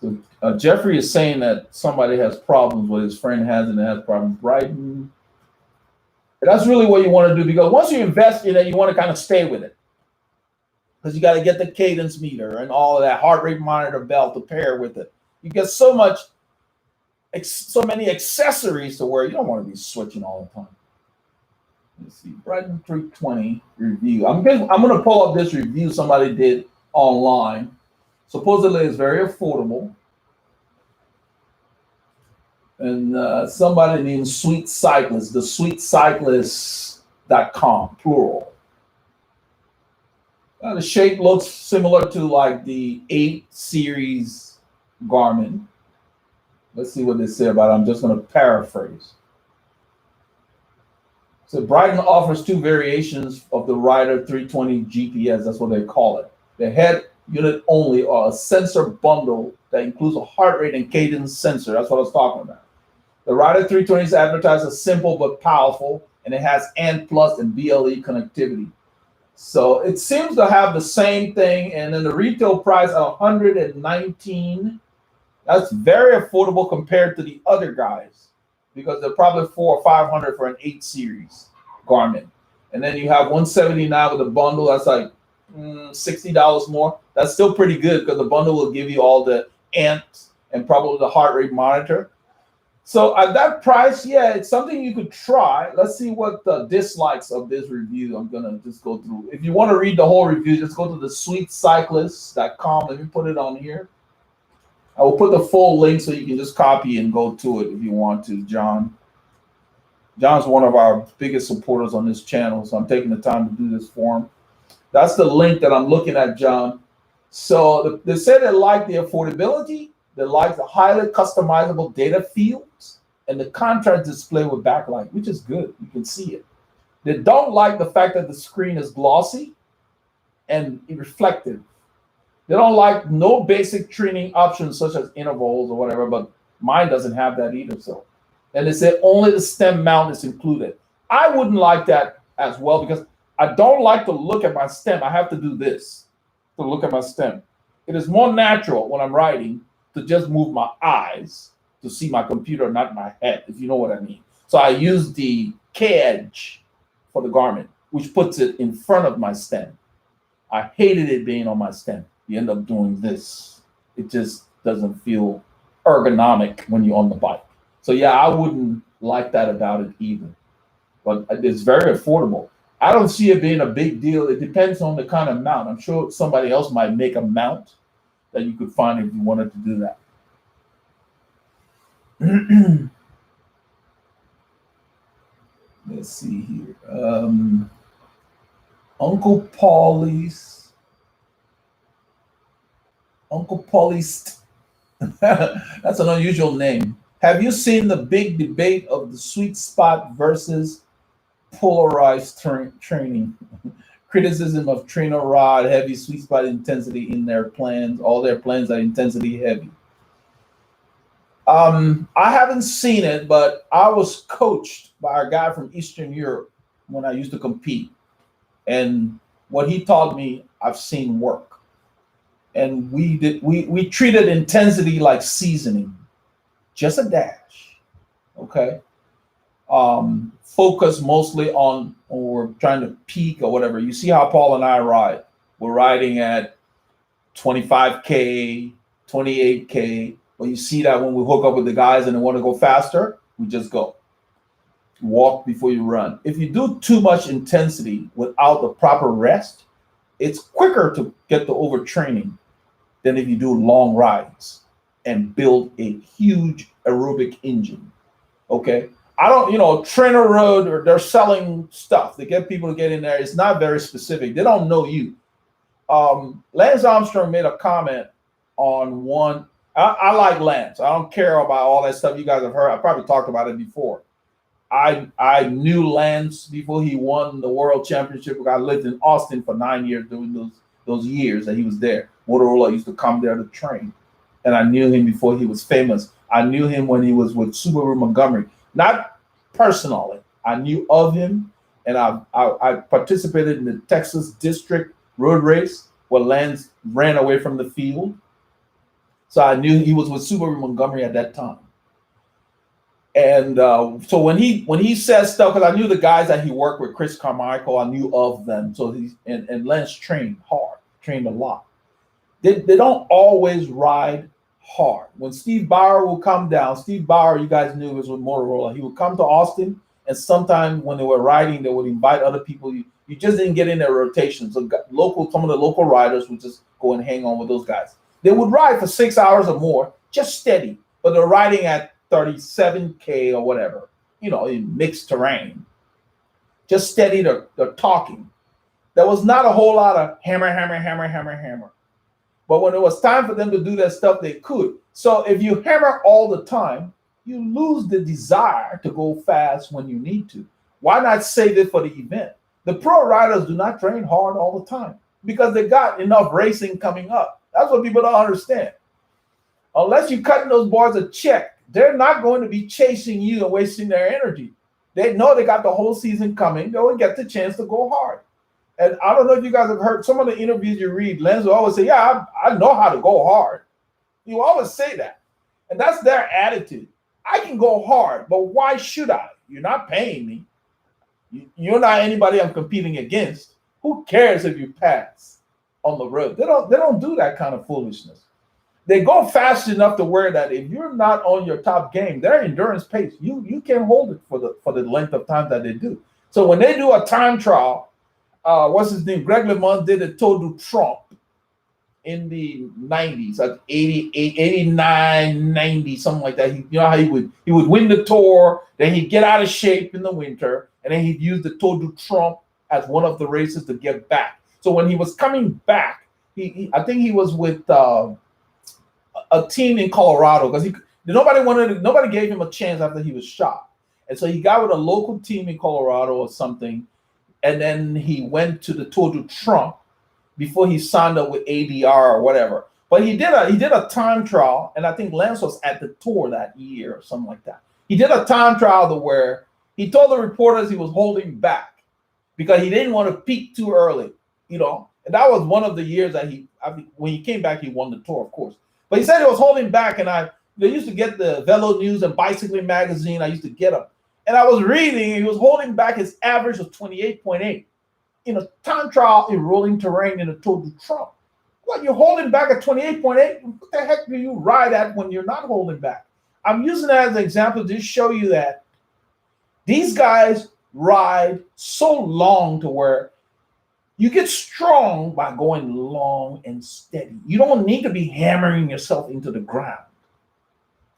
So Jeffrey is saying that somebody has problems with his friend has problems. Brighton. That's really what you want to do, because once you invest in it, you want to kind of stay with it. Because you got to get the cadence meter and all of that heart rate monitor belt to pair with it. You get so many accessories to where you don't want to be switching all the time. Let's see, Brighton 320 review. I'm going to pull up this review somebody did online. Supposedly it's very affordable. And somebody named Sweetcyclists, the Sweetcyclists.com, plural. The shape looks similar to like the 8 series Garmin. Let's see what they say about it. I'm just going to paraphrase. So Brighton offers 2 variations of the Rider 320 GPS. That's what they call it. The head unit only, or a sensor bundle that includes a heart rate and cadence sensor. That's what I was talking about. The Rider 320 is advertised as simple but powerful, and it has ANT+ and BLE connectivity. So it seems to have the same thing, and then the retail price at $119. That's very affordable compared to the other guys, because they're probably $400 or $500 for an 8 series Garmin. And then you have $179 with a bundle. That's like $60 more. That's still pretty good, because the bundle will give you all the ANT and probably the heart rate monitor. So at that price, yeah, it's something you could try. Let's see what the dislikes of this review. I'm going to just go through. If you want to read the whole review, just go to the Sweetcyclists.com. Let me put it on here. I will put the full link so you can just copy and go to it if you want to, John. John's one of our biggest supporters on this channel, so I'm taking the time to do this for him. That's the link that I'm looking at, John. So they said they like the affordability. They like the highly customizable data fields and the contrast display with backlight, which is good. You can see it. They don't like the fact that the screen is glossy and reflective. They don't like no basic training options such as intervals or whatever, but mine doesn't have that either. So, and they say only the stem mount is included. I wouldn't like that as well, because I don't like to look at my stem. I have to do this to look at my stem. It is more natural when I'm riding to just move my eyes to see my computer, not my head, if you know what I mean. So I use the K-edge for the Garmin, which puts it in front of my stem. I hated it being on my stem. You end up doing this. It just doesn't feel ergonomic when you're on the bike. So yeah, I wouldn't like that about it either. But it's very affordable. I don't see it being a big deal. It depends on the kind of mount. I'm sure somebody else might make a mount that you could find if you wanted to do that. Let's see here. Uncle Paulie's. That's an unusual name. Have you seen the big debate of the sweet spot versus polarized training? Criticism of trainer rod heavy sweet spot intensity in their plans. All their plans are intensity heavy. I haven't seen it, but I was coached by a guy from Eastern Europe when I used to compete. And what he taught me, I've seen work. And we treated intensity like seasoning, just a dash. Okay. Focus mostly on, or trying to peak or whatever. You see how Paul and I ride. We're riding at 25K, 28K. Well, you see that when we hook up with the guys and they want to go faster, we just go. Walk before you run. If you do too much intensity without the proper rest, it's quicker to get the overtraining than if you do long rides and build a huge aerobic engine. Okay. I don't, Trainer Road, or they're selling stuff. They get people to get in there. It's not very specific. They don't know you. Lance Armstrong made a comment on one. I like Lance. I don't care about all that stuff you guys have heard. I probably talked about it before. I knew Lance before he won the world championship. I lived in Austin for 9 years during those years that he was there. Motorola used to come there to train. And I knew him before he was famous. I knew him when he was with Subaru Montgomery. Not personally. I knew of him. And I participated in the Texas District road race where Lance ran away from the field. So I knew he was with Subaru Montgomery at that time. And so when he says stuff, because I knew the guys that he worked with, Chris Carmichael, I knew of them. So and Lance trained hard, trained a lot. They don't always ride hard. When Steve Bauer will come down, Steve Bauer, you guys knew, was with Motorola. He would come to Austin, and sometimes when they were riding, they would invite other people. You just didn't get in their rotation. So some of the local riders would just go and hang on with those guys. They would ride for 6 hours or more, just steady, but they're riding at 37K or whatever, in mixed terrain. Just steady, they're talking. There was not a whole lot of hammer. But when it was time for them to do that stuff, they could. So if you hammer all the time, you lose the desire to go fast when you need to. Why not save it for the event? The pro riders do not train hard all the time because they got enough racing coming up. That's what people don't understand. Unless you're cutting those boys a check, they're not going to be chasing you and wasting their energy. They know they got the whole season coming. They will get the chance to go hard. And I don't know if you guys have heard some of the interviews you read. Lance will always say, yeah, I know how to go hard. You always say that. And that's their attitude. I can go hard, but why should I? You're not paying me. You're not anybody I'm competing against. Who cares if you pass on the road? They don't do that kind of foolishness. They go fast enough to where that if you're not on your top game, their endurance pace, you can't hold it for the length of time that they do. So when they do a time trial, what's his name? Greg LeMond did a Tour du Trump in the 90s, like 88, 89, 90, something like that. You know how he would win the Tour, then he'd get out of shape in the winter, and then he'd use the Tour du Trump as one of the races to get back. So when he was coming back, I think he was with a team in Colorado because nobody gave him a chance after he was shot. And so he got with a local team in Colorado or something, and then he went to the Tour du Trump before he signed up with ADR or whatever. But he did a time trial, and I think Lance was at the Tour that year or something like that. He did a time trial to where he told the reporters he was holding back because he didn't want to peak too early, And that was one of the years that when he came back, he won the Tour, of course. But he said he was holding back, and I they used to get the Velo News and Bicycling magazine. I used to get them. And I was reading, he was holding back his average of 28.8 in a time trial in rolling terrain in a Tour de Trump. Well, you're holding back at 28.8. What the heck do you ride at when you're not holding back? I'm using that as an example to show you that these guys ride so long to where you get strong by going long and steady. You don't need to be hammering yourself into the ground.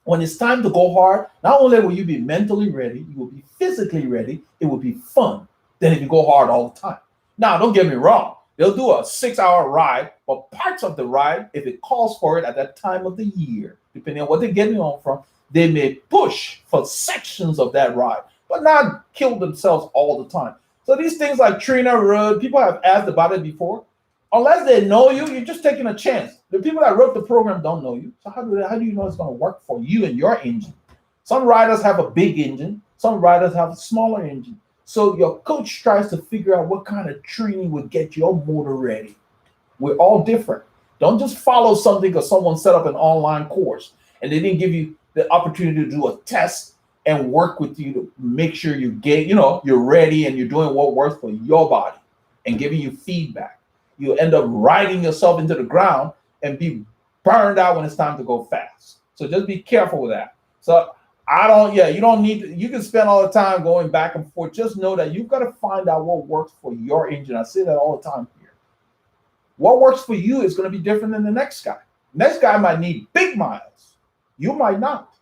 When it's time to go hard, not only will you be mentally ready, you will be physically ready, it will be fun than if you go hard all the time. Now, don't get me wrong. They'll do a 6-hour ride, but parts of the ride, if it calls for it at that time of the year, depending on what they're getting on from, they may push for sections of that ride, but not kill themselves all the time. So these things like Trina Road, people have asked about it before. Unless they know you, you're just taking a chance. The people that wrote the program don't know you. So how do you know it's going to work for you and your engine? Some riders have a big engine. Some riders have a smaller engine. So your coach tries to figure out what kind of training would get your motor ready. We're all different. Don't just follow something because someone set up an online course and they didn't give you the opportunity to do a test and work with you to make sure you get, you're ready and you're doing what works for your body and giving you feedback. You end up riding yourself into the ground and be burned out when it's time to go fast. So just be careful with that. So you don't need to, you can spend all the time going back and forth. Just know that you've got to find out what works for your engine. I say that all the time here. What works for you is going to be different than the next guy. Next guy might need big miles. You might not.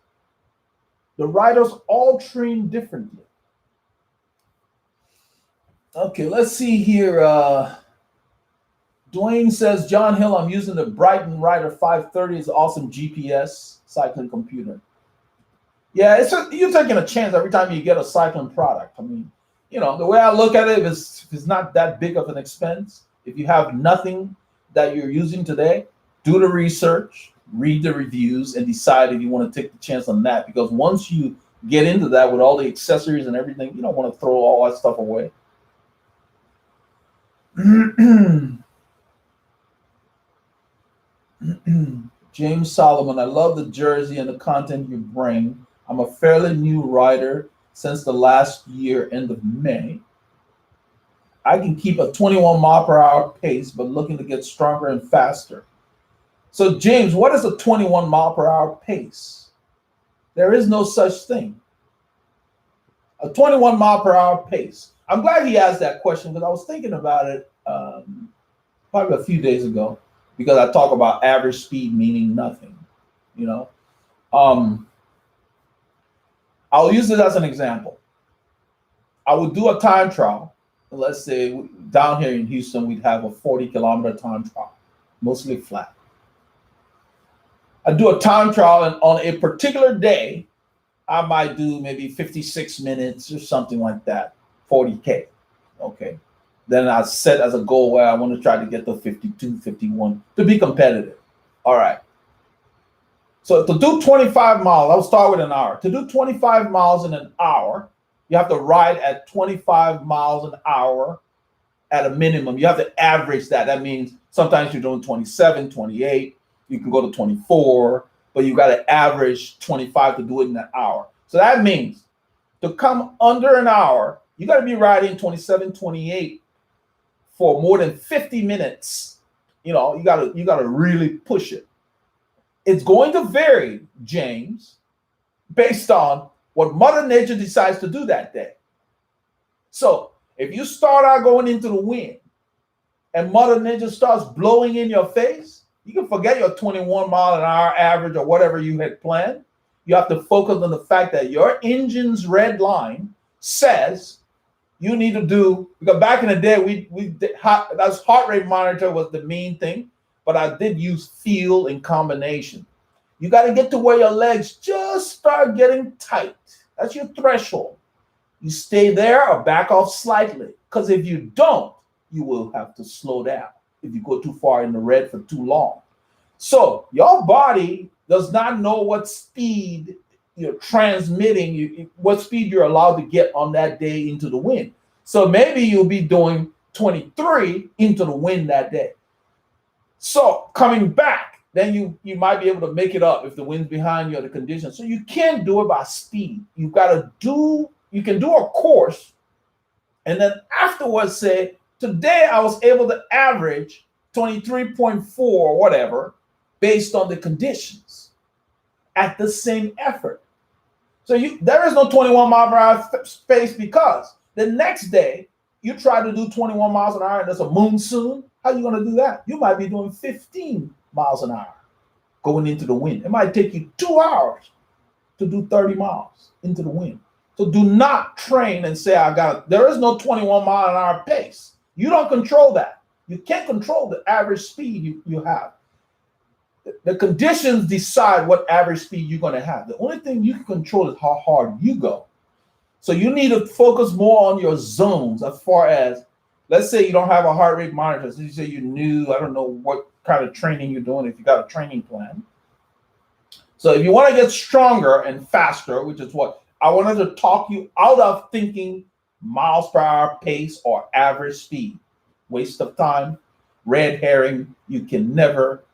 The riders all train differently. Okay, let's see here. Dwayne says, John Hill, I'm using the Brighton Rider 530. It's an awesome GPS cycling computer. Yeah, you're taking a chance every time you get a cycling product. I mean, the way I look at it, if it's not that big of an expense, if you have nothing that you're using today, do the research, read the reviews, and decide if you want to take the chance on that. Because once you get into that with all the accessories and everything, you don't want to throw all that stuff away. James Solomon, I love the jersey and the content you bring. I'm a fairly new rider since the last year, end of May. I can keep a 21 mile per hour pace, but looking to get stronger and faster. So James, what is a 21 mile per hour pace? There is no such thing. A 21 mile per hour pace. I'm glad he asked that question because I was thinking about it probably a few days ago, because I talk about average speed meaning nothing, I'll use it as an example. I would do a time trial. Let's say down here in Houston, we'd have a 40-kilometer time trial, mostly flat. I do a time trial, and on a particular day, I might do maybe 56 minutes or something like that, 40K, okay? Then I set as a goal where I want to try to get to 52, 51 to be competitive. All right. So to do 25 miles, I'll start with an hour. To do 25 miles in an hour, you have to ride at 25 miles an hour at a minimum. You have to average that. That means sometimes you're doing 27, 28. You can go to 24, but you got to average 25 to do it in an hour. So that means to come under an hour, you got to be riding 27, 28 for more than 50 minutes. You got to really push it. It's going to vary, James, based on what Mother Nature decides to do that day. So if you start out going into the wind and Mother Nature starts blowing in your face, you can forget your 21 mile an hour average or whatever you had planned. You have to focus on the fact that your engine's red line says you need to do, because back in the day, we did that's heart rate monitor was the main thing, but I did use feel in combination. You got to get to where your legs just start getting tight. That's your threshold. You stay there or back off slightly, because if you don't, you will have to slow down if you go too far in the red for too long. So your body does not know what speed you're transmitting, what speed you're allowed to get on that day into the wind. So maybe you'll be doing 23 into the wind that day. So coming back, then you might be able to make it up if the wind's behind you or the conditions. So you can't do it by speed. You can do a course and then afterwards say, today I was able to average 23.4 or whatever based on the conditions at the same effort. So there is no 21 mile per hour pace, because the next day you try to do 21 miles an hour and there's a monsoon. How are you going to do that? You might be doing 15 miles an hour going into the wind. It might take you 2 hours to do 30 miles into the wind. So do not train and say, there is no 21 mile an hour pace. You don't control that. You can't control the average speed you have. The conditions decide what average speed you're going to have. The only thing you can control is how hard you go. So you need to focus more on your zones as far as, let's say you don't have a heart rate monitor. So you say you're new, I don't know what kind of training you're doing, if you got a training plan. So if you want to get stronger and faster, which is what I wanted to talk you out of thinking miles per hour pace or average speed. Waste of time, red herring, you can never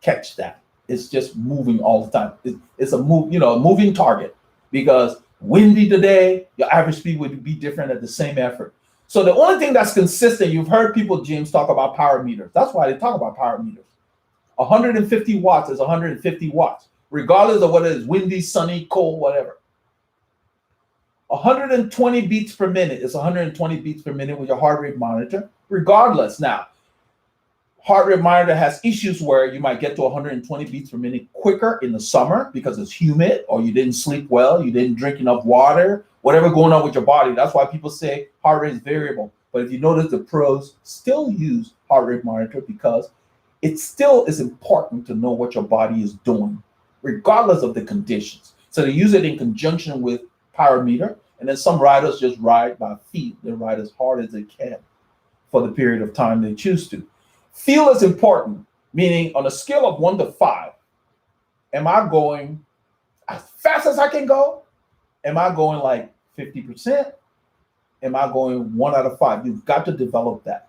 catch that. It's just moving all the time. It's a moving target, because windy today, your average speed would be different at the same effort. So the only thing that's consistent, you've heard people, James, talk about power meters. That's why they talk about power meters. 150 watts is 150 watts, regardless of whether it's windy, sunny, cold, whatever. 120 beats per minute is 120 beats per minute with your heart rate monitor, regardless. Now, heart rate monitor has issues where you might get to 120 beats per minute quicker in the summer because it's humid, or you didn't sleep well, you didn't drink enough water, whatever going on with your body. That's why people say heart rate is variable. But if you notice, the pros still use heart rate monitor because it still is important to know what your body is doing, regardless of the conditions. So they use it in conjunction with power meter, and then some riders just ride by feet. They ride as hard as they can for the period of time they choose to. Feel is important, meaning on a scale of 1 to 5, am I going as fast as I can go? Am I going like 50%? Am I going 1 out of 5? You've got to develop that.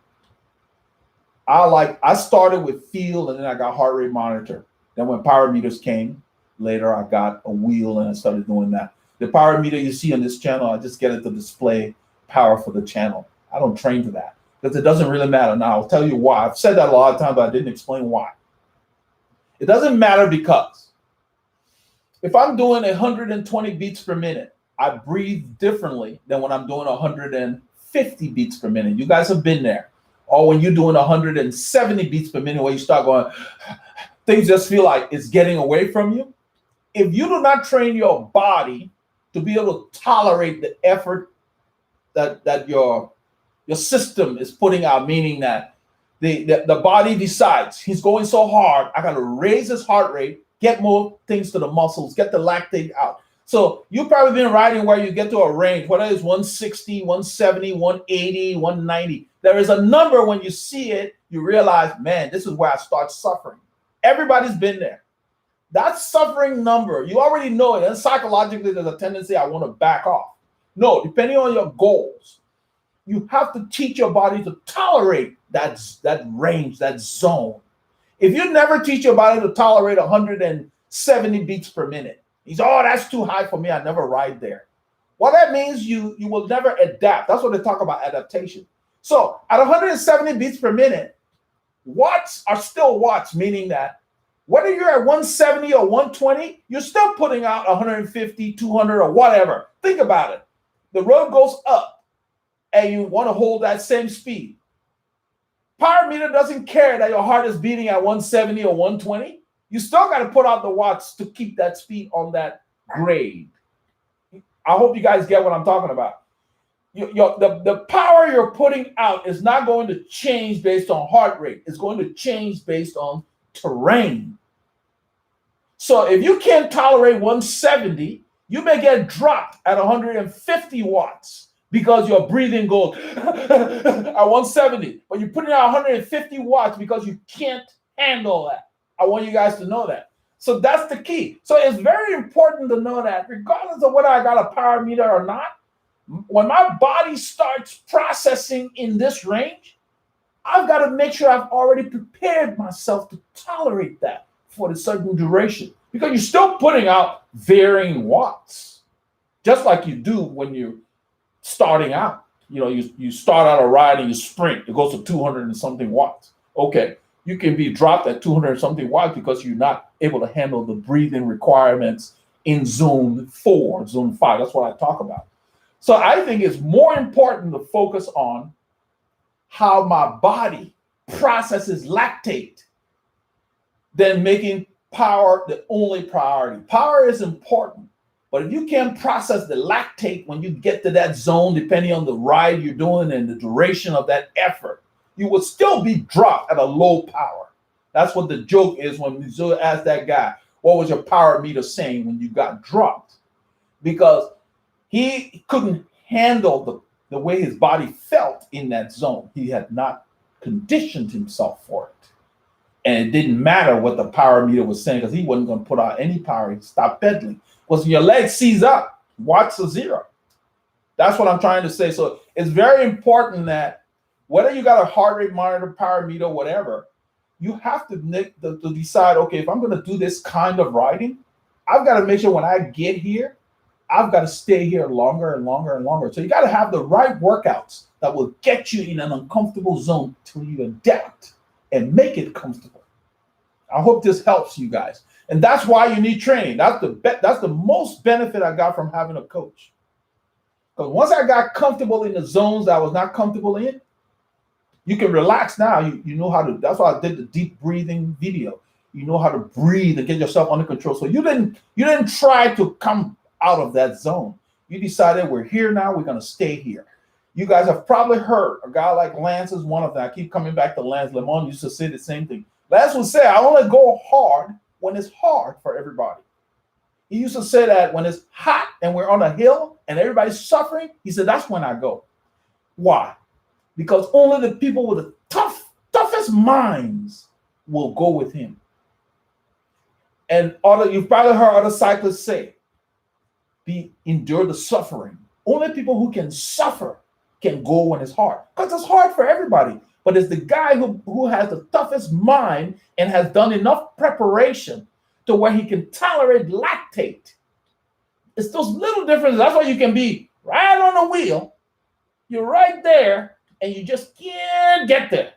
I started with feel, and then I got heart rate monitor. Then when power meters came, later I got a wheel and I started doing that. The power meter you see on this channel, I just get it to display power for the channel. I don't train for that because it doesn't really matter. Now, I'll tell you why. I've said that a lot of times, but I didn't explain why. It doesn't matter because if I'm doing 120 beats per minute, I breathe differently than when I'm doing 150 beats per minute. You guys have been there. Or when you're doing 170 beats per minute, where you start going, things just feel like it's getting away from you. If you do not train your body to be able to tolerate the effort that your system is putting out, meaning that the body decides he's going so hard, I got to raise his heart rate, get more things to the muscles, get the lactate out. So you've probably been riding where you get to a range, whether it's 160, 170, 180, 190. There is a number when you see it, you realize, man, this is where I start suffering. Everybody's been there. That suffering number, you already know it. And psychologically, there's a tendency I want to back off. No, depending on your goals, you have to teach your body to tolerate that range, that zone. If you never teach your body to tolerate 170 beats per minute, that's too high for me, I never ride there. Well, that means you will never adapt. That's what they talk about, adaptation. So at 170 beats per minute, watts are still watts, meaning that whether you're at 170 or 120, you're still putting out 150, 200 or whatever. Think about it. The road goes up and you want to hold that same speed. Power meter doesn't care that your heart is beating at 170 or 120. You still got to put out the watts to keep that speed on that grade. I hope you guys get what I'm talking about. The power you're putting out is not going to change based on heart rate. It's going to change based on terrain. So if you can't tolerate 170, you may get dropped at 150 watts because your breathing goes at 170, but you're putting out 150 watts because you can't handle that. I want you guys to know that. So that's the key. So it's very important to know that regardless of whether I got a power meter or not, when my body starts processing in this range, I've got to make sure I've already prepared myself to tolerate that for a certain duration, because you're still putting out varying watts, just like you do when you're starting out. You know, you start out a ride and you sprint, it goes to 200 and something watts. Okay, you can be dropped at 200 and something watts because you're not able to handle the breathing requirements in zone 4, zone 5. That's what I talk about. So I think it's more important to focus on how my body processes lactate than making power the only priority. Power is important, but if you can't process the lactate when you get to that zone, depending on the ride you're doing and the duration of that effort, you will still be dropped at a low power. That's what the joke is when Missouri asked that guy, what was your power meter saying when you got dropped? Because he couldn't handle the way his body felt in that zone. He had not conditioned himself for it. And it didn't matter what the power meter was saying, because he wasn't going to put out any power. He stopped pedaling. Because when your leg seize up, watts are zero. That's what I'm trying to say. So it's very important that whether you got a heart rate monitor, power meter, whatever, you have to decide, okay, if I'm going to do this kind of riding, I've got to make sure when I get here, I've got to stay here longer and longer and longer. So you got to have the right workouts that will get you in an uncomfortable zone till you adapt and make it comfortable. I hope this helps you guys. And that's why you need training. That's the most benefit I got from having a coach. Because once I got comfortable in the zones that I was not comfortable in, you can relax now. You know how to, that's why I did the deep breathing video. You know how to breathe and get yourself under control. So you didn't try to come out of that zone. You decided we're here now, we're gonna stay here. You guys have probably heard a guy like Lance is one of them. I keep coming back to Lance. Lemon used to say the same thing. Lance would say, I only go hard when it's hard for everybody. He used to say that when it's hot and we're on a hill and everybody's suffering, he said, that's when I go. Why? Because only the people with the toughest minds will go with him. And you've probably heard other cyclists say, endure the suffering. Only people who can suffer can go when it's hard. Because it's hard for everybody. But it's the guy who has the toughest mind and has done enough preparation to where he can tolerate lactate. It's those little differences. That's why you can be right on the wheel. You're right there, and you just can't get there.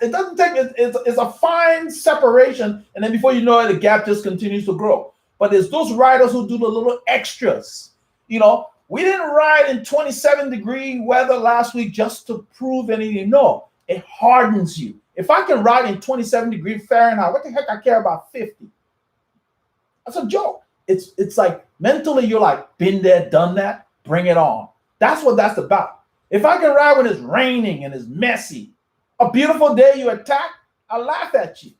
It doesn't take, it's a fine separation, and then before you know it, the gap just continues to grow. But it's those riders who do the little extras. You know, we didn't ride in 27-degree weather last week just to prove anything. No, it hardens you. If I can ride in 27-degree Fahrenheit, what the heck I care about 50? That's a joke. It's like mentally you're like, been there, done that, bring it on. That's what that's about. If I can ride when it's raining and it's messy, a beautiful day you attack, I laugh at you.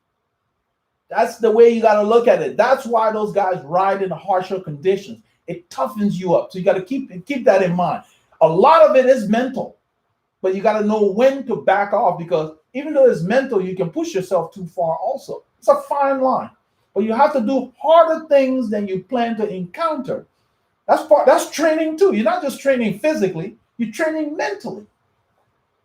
That's the way you got to look at it. That's why those guys ride in harsher conditions. It toughens you up. So you got to keep that in mind. A lot of it is mental, but you got to know when to back off, because even though it's mental, you can push yourself too far also. It's a fine line. But you have to do harder things than you plan to encounter. That's training too. You're not just training physically, you're training mentally.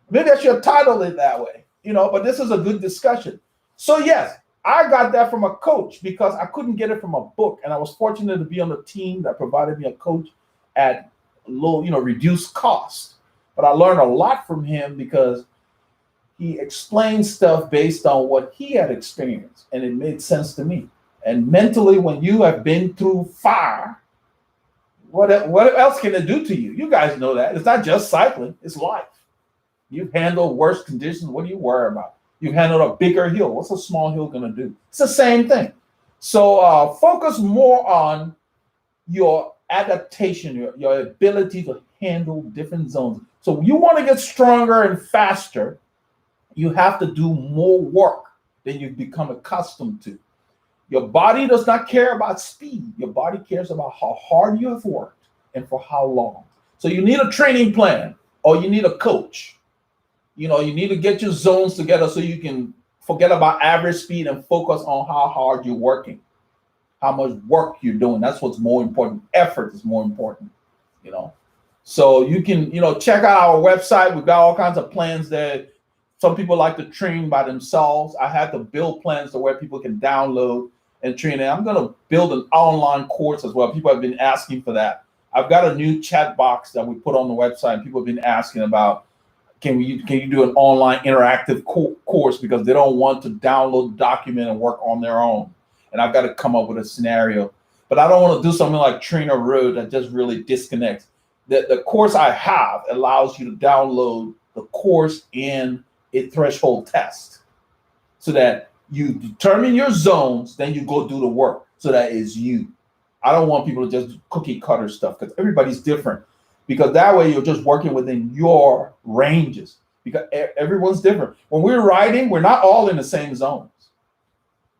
Maybe I should title it that way, but this is a good discussion. So yes, I got that from a coach because I couldn't get it from a book. And I was fortunate to be on a team that provided me a coach at low, reduced cost. But I learned a lot from him because he explained stuff based on what he had experienced, and it made sense to me. And mentally, when you have been through fire, what else can it do to you? You guys know that. It's not just cycling, it's life. You've handled worse conditions. What do you worry about? You've handled a bigger hill. What's a small hill going to do? It's the same thing. So focus more on your adaptation, your ability to handle different zones. So you want to get stronger and faster, you have to do more work than you've become accustomed to. Your body does not care about speed. Your body cares about how hard you have worked and for how long. So you need a training plan, or you need a coach. You need to get your zones together so you can forget about average speed and focus on how hard you're working, how much work you're doing. That's what's more important. Effort is more important, So you can, check out our website. We've got all kinds of plans there. Some people like to train by themselves. I had to build plans to where people can download and train. And I'm going to build an online course as well. People have been asking for that. I've got a new chat box that we put on the website, and people have been asking about, can you do an online interactive course, because they don't want to download the document and work on their own. And I've got to come up with a scenario. But I don't want to do something like Trainer Road that just really disconnects. The course I have allows you to download the course and a threshold test so that you determine your zones, then you go do the work. So that is you. I don't want people to just cookie cutter stuff, because everybody's different. Because that way you're just working within your ranges, because everyone's different. When we're riding, we're not all in the same zones.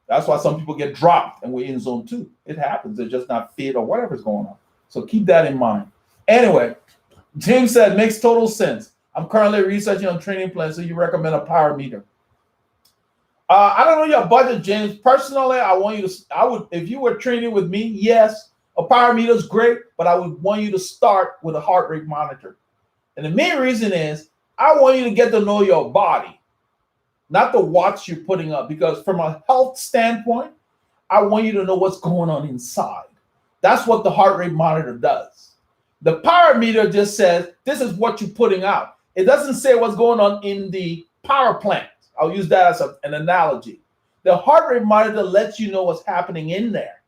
That's why some people get dropped and we're in zone 2. It happens. They're just not fit or whatever's going on. So keep that in mind. Anyway, James said, makes total sense. I'm currently researching on training plans, so you recommend a power meter. I don't know your budget, James. Personally, I would, if you were training with me, yes, a power meter is great, but I would want you to start with a heart rate monitor. And the main reason is I want you to get to know your body, not the watts you're putting up, because from a health standpoint, I want you to know what's going on inside. That's what the heart rate monitor does. The power meter just says, this is what you're putting out. It doesn't say what's going on in the power plant. I'll use that as an analogy. The heart rate monitor lets you know what's happening in there,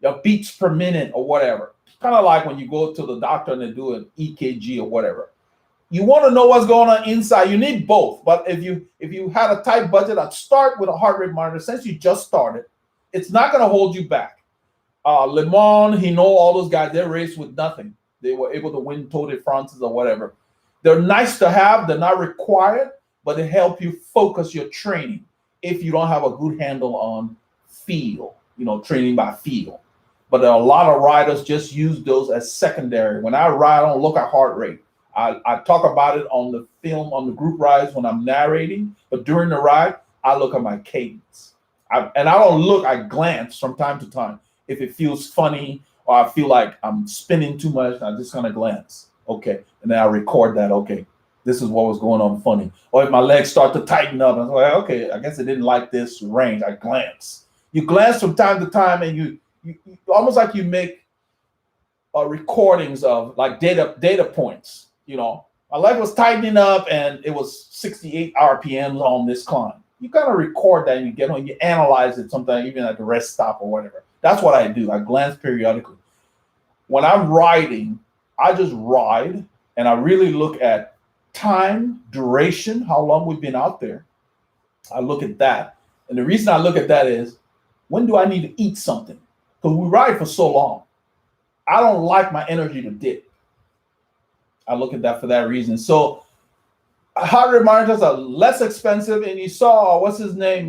your beats per minute or whatever. Kind of like when you go to the doctor and they do an EKG or whatever. You want to know what's going on inside. You need both. But if you had a tight budget, I'd start with a heart rate monitor. Since you just started, it's not going to hold you back. Le Mans, all those guys, they raced with nothing. They were able to win Tour de France or whatever. They're nice to have. They're not required, but they help you focus your training if you don't have a good handle on feel, training by feel. But there are a lot of riders just use those as secondary. When I ride, I don't look at heart rate. I talk about it on the film, on the group rides when I'm narrating, but during the ride, I look at my cadence. I glance from time to time. If it feels funny or I feel like I'm spinning too much, I just kind of glance. Okay. And then I record that. Okay. This is what was going on funny. Or if my legs start to tighten up, I'm like, okay, I guess I didn't like this range. I glance. You glance from time to time, and you almost like you make recordings of like data points. My leg was tightening up and it was 68 RPMs on this climb. You gotta record that and you get on, you analyze it sometimes even at the rest stop or whatever. That's what I do. I glance periodically. When I'm riding, I just ride and I really look at time, duration, how long we've been out there. I look at that. And the reason I look at that is, when do I need to eat something? Because we ride for so long. I don't like my energy to dip. I look at that for that reason. So heart rate monitors are less expensive. And you saw, what's his name?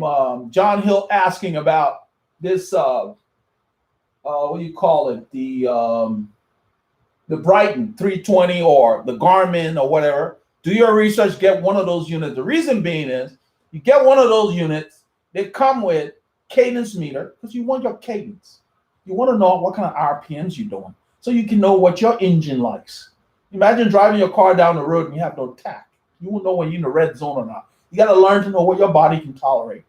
John Hill asking about this, what do you call it? The Brighton 320 or the Garmin or whatever. Do your research, get one of those units. The reason being is, you get one of those units, they come with cadence meter, because you want your cadence. You want to know what kind of RPMs you're doing, so you can know what your engine likes. Imagine driving your car down the road and you have no tack. You won't know when you're in the red zone or not. You got to learn to know what your body can tolerate.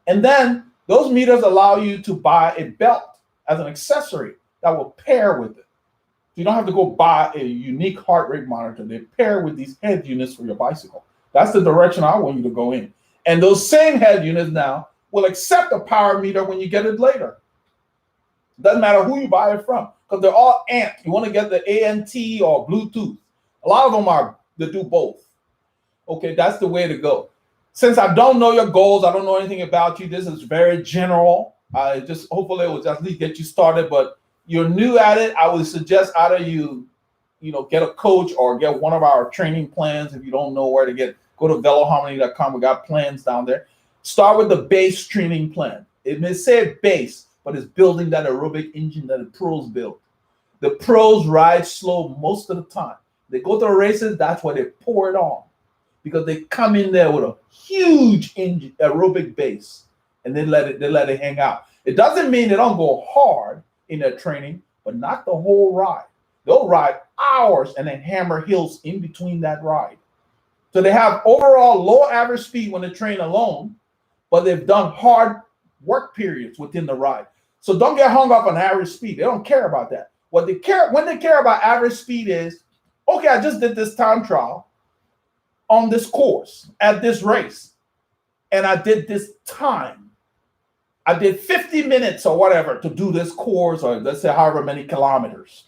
And then those meters allow you to buy a belt as an accessory that will pair with it. You don't have to go buy a unique heart rate monitor. They pair with these head units for your bicycle. That's the direction I want you to go in. And those same head units now will accept a power meter when you get it later. Doesn't matter who you buy it from, because they're all ANT. You want to get the ANT or Bluetooth. A lot of them they do both. Okay, that's the way to go. Since I don't know your goals, I don't know anything about you, this is very general. Hopefully it will just at least get you started, but you're new at it. I would suggest either you get a coach or get one of our training plans. If you don't know where to get, go to veloharmony.com. We got plans down there. Start with the base training plan. It may say base, but it's building that aerobic engine that the pros build. The pros ride slow most of the time. They go to the races, that's where they pour it on, because they come in there with a huge engine, aerobic base, and they let it hang out. It doesn't mean they don't go hard in their training, but not the whole ride. They'll ride hours and then hammer hills in between that ride. So they have overall low average speed when they train alone, but they've done hard work periods within the ride. So don't get hung up on average speed. They don't care about that. What they care, when they care about average speed is, okay, I just did this time trial on this course at this race, and I did this time. I did 50 minutes or whatever to do this course, or let's say however many kilometers.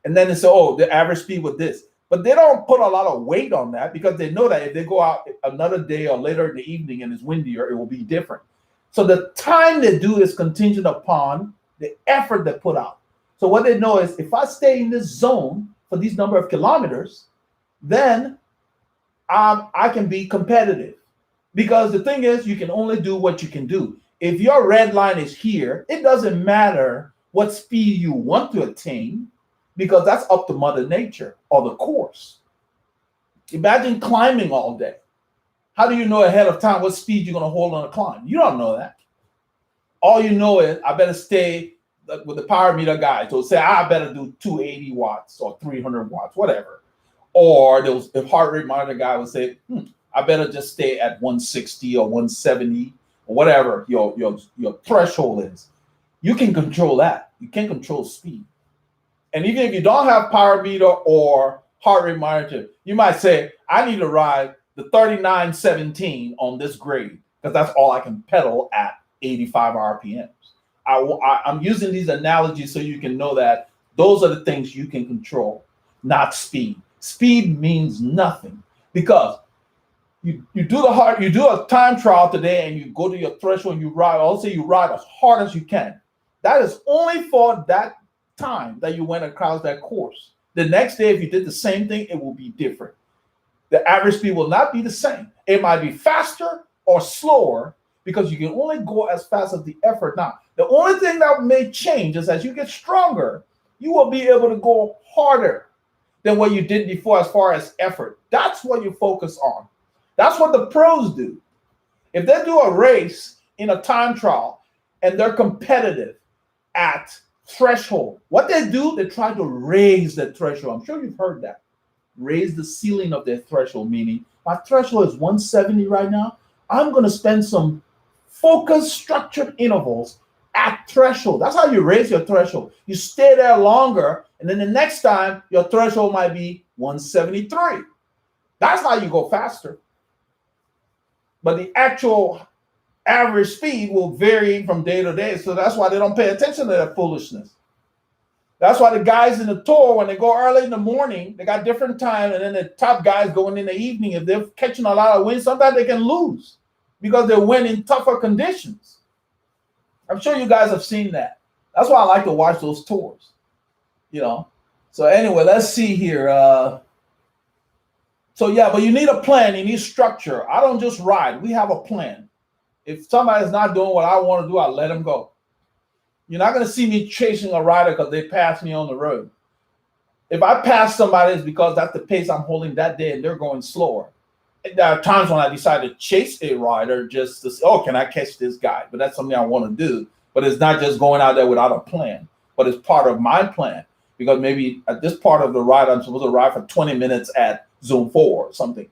And then they say, oh, the average speed was this. But they don't put a lot of weight on that because they know that if they go out another day or later in the evening and it's windier, it will be different. So the time they do is contingent upon the effort they put out. So what they know is if I stay in this zone for these number of kilometers, then I can be competitive. Because the thing is, you can only do what you can do. If your red line is here, it doesn't matter what speed you want to attain, because that's up to Mother Nature or the course. Imagine climbing all day. How do you know ahead of time what speed you're going to hold on a climb? You don't know that. All you know is I better stay with the power meter guy. So say I better do 280 watts or 300 watts, whatever. Or the heart rate monitor guy would say, I better just stay at 160 or 170 or whatever your threshold is. You can control that. You can't control speed. And even if you don't have power meter or heart rate monitor, you might say, I need to ride the 3917 on this grade because that's all I can pedal at 85 RPMs. I'm using these analogies so you can know that those are the things you can control, not speed. Speed means nothing because you do a time trial today and you go to your threshold and you ride. I'll say you ride as hard as you can. That is only for that time that you went across that course. The next day, if you did the same thing, it will be different. The average speed will not be the same. It might be faster or slower because you can only go as fast as the effort. Now, the only thing that may change is as you get stronger, you will be able to go harder than what you did before as far as effort. That's what you focus on. That's what the pros do. If they do a race in a time trial and they're competitive at threshold, what they do, they try to raise the threshold. I'm sure you've heard that. Raise the ceiling of their threshold, meaning my threshold is 170 right now. I'm going to spend some focused, structured intervals at threshold. That's how you raise your threshold. You stay there longer, and then the next time your threshold might be 173. That's how you go faster. But the actual average speed will vary from day to day. So that's why they don't pay attention to that foolishness. That's why the guys in the tour, when they go early in the morning, they got different time. And then the top guys going in the evening, if they're catching a lot of wind, sometimes they can lose because they win in tougher conditions. I'm sure you guys have seen that. That's why I like to watch those tours, you know. So anyway, let's see here. So yeah, but you need a plan. You need structure. I don't just ride. We have a plan. If somebody's not doing what I want to do, I let them go. You're not going to see me chasing a rider because they passed me on the road. If I pass somebody, it's because that's the pace I'm holding that day and they're going slower. And there are times when I decide to chase a rider just to say, oh, can I catch this guy? But that's something I want to do. But it's not just going out there without a plan, but it's part of my plan. Because maybe at this part of the ride, I'm supposed to ride for 20 minutes at zone 4 or something,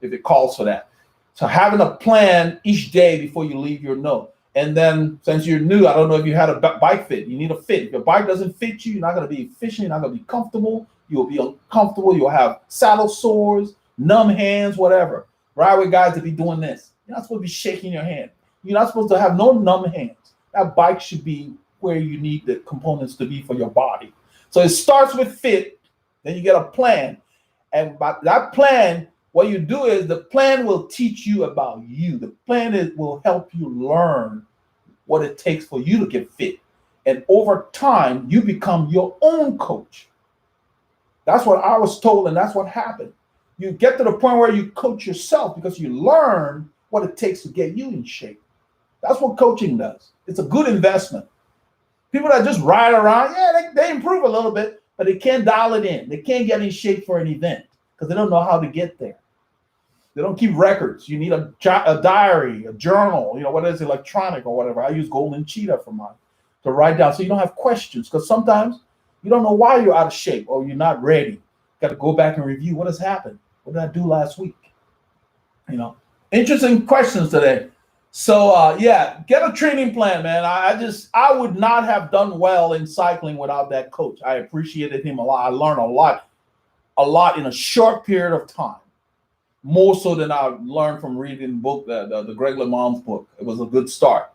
if it calls for that. So having a plan each day before you leave your note. And then since you're new, I don't know if you had a bike fit. You need a fit. If your bike doesn't fit you, you're not going to be efficient. You're not going to be comfortable. You'll be uncomfortable. You'll have saddle sores, numb hands, whatever. Ride with guys to be doing this. You're not supposed to be shaking your hand. You're not supposed to have no numb hands. That bike should be where you need the components to be for your body. So it starts with fit. Then you get a plan. And by that plan, what you do is the plan will teach you about you. The plan will help you learn what it takes for you to get fit. And over time, you become your own coach. That's what I was told, and that's what happened. You get to the point where you coach yourself because you learn what it takes to get you in shape. That's what coaching does. It's a good investment. People that just ride around, yeah, they improve a little bit, but they can't dial it in. They can't get in shape for an event because they don't know how to get there. They don't keep records. You need a diary, a journal, whether it's electronic or whatever. I use Golden Cheetah for mine to write down so you don't have questions, because sometimes you don't know why you're out of shape or you're not ready. Got to go back and review what has happened. What did I do last week? You know, interesting questions today. So yeah, get a training plan, man. I would not have done well in cycling without that coach. I appreciated him a lot. I learned a lot in a short period of time, more so than I learned from reading book the Greg LeMond's book. It was a good start,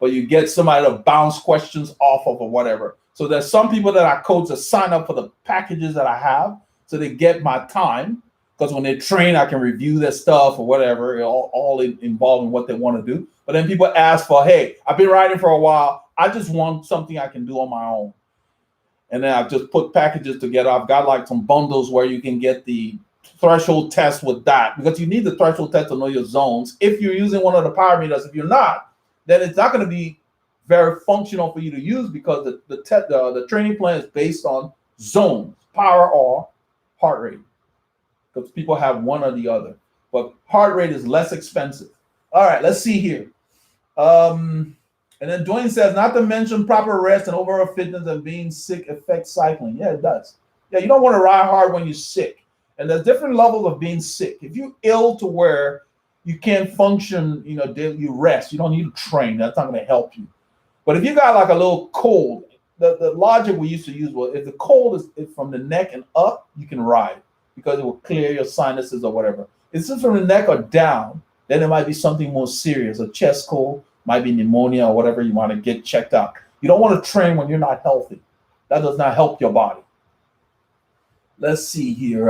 but you get somebody to bounce questions off of or whatever. So there's some people that I coach that sign up for the packages that I have, so they get my time. Because when they train, I can review their stuff or whatever, all involved in what they want to do. But then people ask for, hey, I've been riding for a while. I just want something I can do on my own. And then I've just put packages together. I've got like some bundles where you can get the threshold test with that, because you need the threshold test to know your zones. If you're using one of the power meters, if you're not, then it's not going to be very functional for you to use, because the training plan is based on zones, power or heart rate. Because people have one or the other, but heart rate is less expensive. All right, let's see here. And then Dwayne says, not to mention proper rest and overall fitness and being sick affects cycling. Yeah, it does. Yeah, you don't want to ride hard when you're sick. And there's different levels of being sick. If you're ill to where you can't function, you rest. You don't need to train. That's not going to help you. But if you got like a little cold, the logic we used to use was, if the cold is from the neck and up, you can ride, because it will clear your sinuses or whatever. If it's from the neck or down, then it might be something more serious. A chest cold, might be pneumonia or whatever you want to get checked out. You don't want to train when you're not healthy. That does not help your body. Let's see here.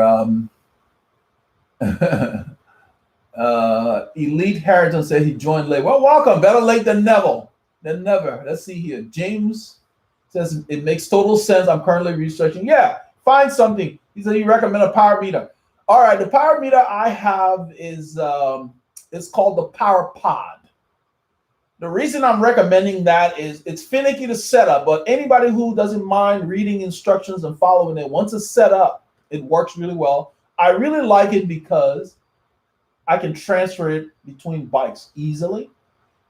Elite Harrington said he joined late. Well, welcome. Better late than never. Let's see here. James says it makes total sense. I'm currently researching. Yeah, find something. He said he recommended a power meter. All right, the power meter I have is it's called the Power Pod. The reason I'm recommending that is it's finicky to set up, but anybody who doesn't mind reading instructions and following it, once it's set up, it works really well. I really like it because I can transfer it between bikes easily,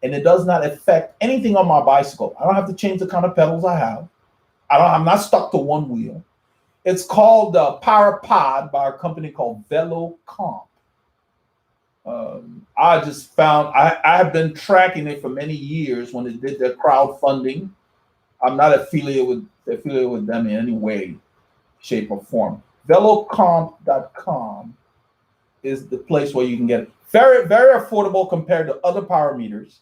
and it does not affect anything on my bicycle. I don't have to change the kind of pedals I have. I'm not stuck to one wheel. It's called the Power Pod by a company called Veloharmony. I just found I have been tracking it for many years when they did their crowdfunding. I'm not affiliated with them in any way, shape, or form. Veloharmony.com is the place where you can get it. Very, very affordable compared to other power meters,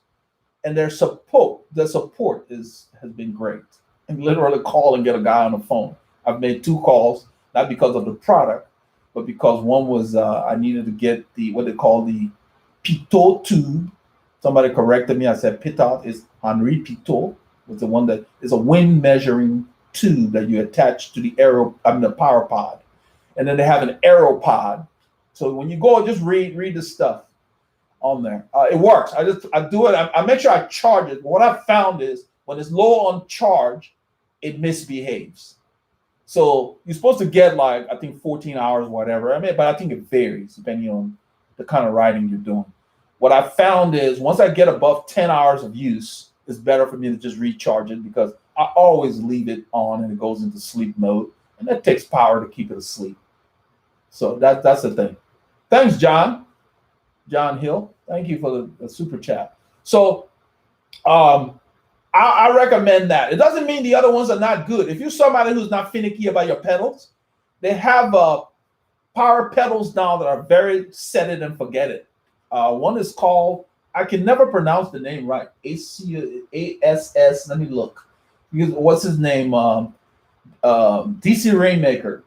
and their support has been great. And literally call and get a guy on the phone. I've made 2 calls, not because of the product, but because one was I needed to get what they call the Pitot tube. Somebody corrected me. I said Pitot is Henri Pitot. It's the one that is a wind measuring tube that you attach to the power pod. And then they have an aero pod. So when you go, just read the stuff on there. It works. I do it. I make sure I charge it. But what I found is when it's low on charge, it misbehaves. So you're supposed to get like, I think 14 hours, whatever. But I think it varies depending on the kind of riding you're doing. What I found is once I get above 10 hours of use, it's better for me to just recharge it, because I always leave it on and it goes into sleep mode. And that takes power to keep it asleep. So that's the thing. Thanks, John Hill. Thank you for the super chat. So I recommend that. It doesn't mean the other ones are not good. If you're somebody who's not finicky about your pedals, they have power pedals now that are very set it and forget it. One is called, I can never pronounce the name right, ASS. Let me look. What's his name? DC Rainmaker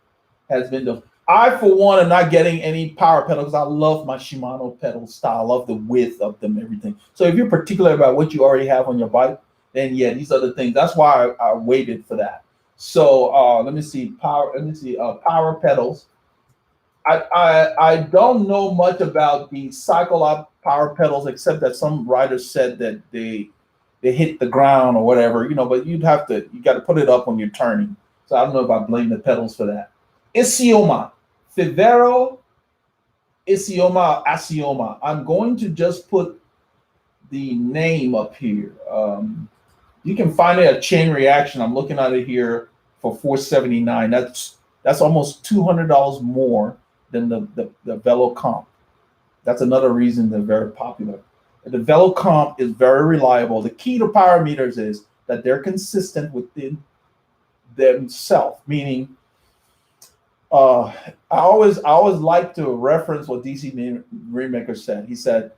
has been the. I, for one, am not getting any power pedals because I love my Shimano pedal style. I love the width of them, everything. So if you're particular about what you already have on your bike, then yeah, these are the things. That's why I waited for that. So let me see. Power pedals. I don't know much about the Cycle Up power pedals, except that some riders said that they hit the ground or whatever, but you got to put it up when you're turning. So I don't know if I blame the pedals for that. Isioma, Fivero, Isioma, Asioma. I'm going to just put the name up here. You can find it at Chain Reaction. I'm looking at it here for $479. That's almost $200 more than the Veloharmony. That's another reason they're very popular. The VeloComp is very reliable. The key to power meters is that they're consistent within themselves, meaning I always like to reference what DC Remaker said. He said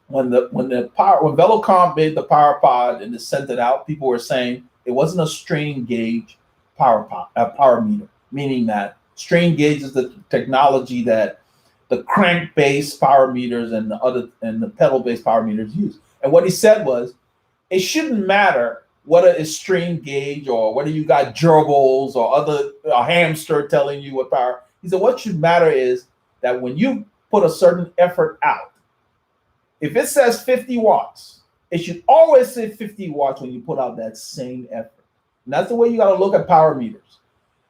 when VeloComp made the power pod and it sent it out, people were saying it wasn't a strain gauge power meter, meaning that strain gauge is the technology that the crank-based power meters and the pedal-based power meters use. And what he said was, it shouldn't matter whether it's strain gauge or whether you got gerbils or a hamster telling you what power. He said what should matter is that when you put a certain effort out, if it says 50 watts, it should always say 50 watts when you put out that same effort. And that's the way you got to look at power meters.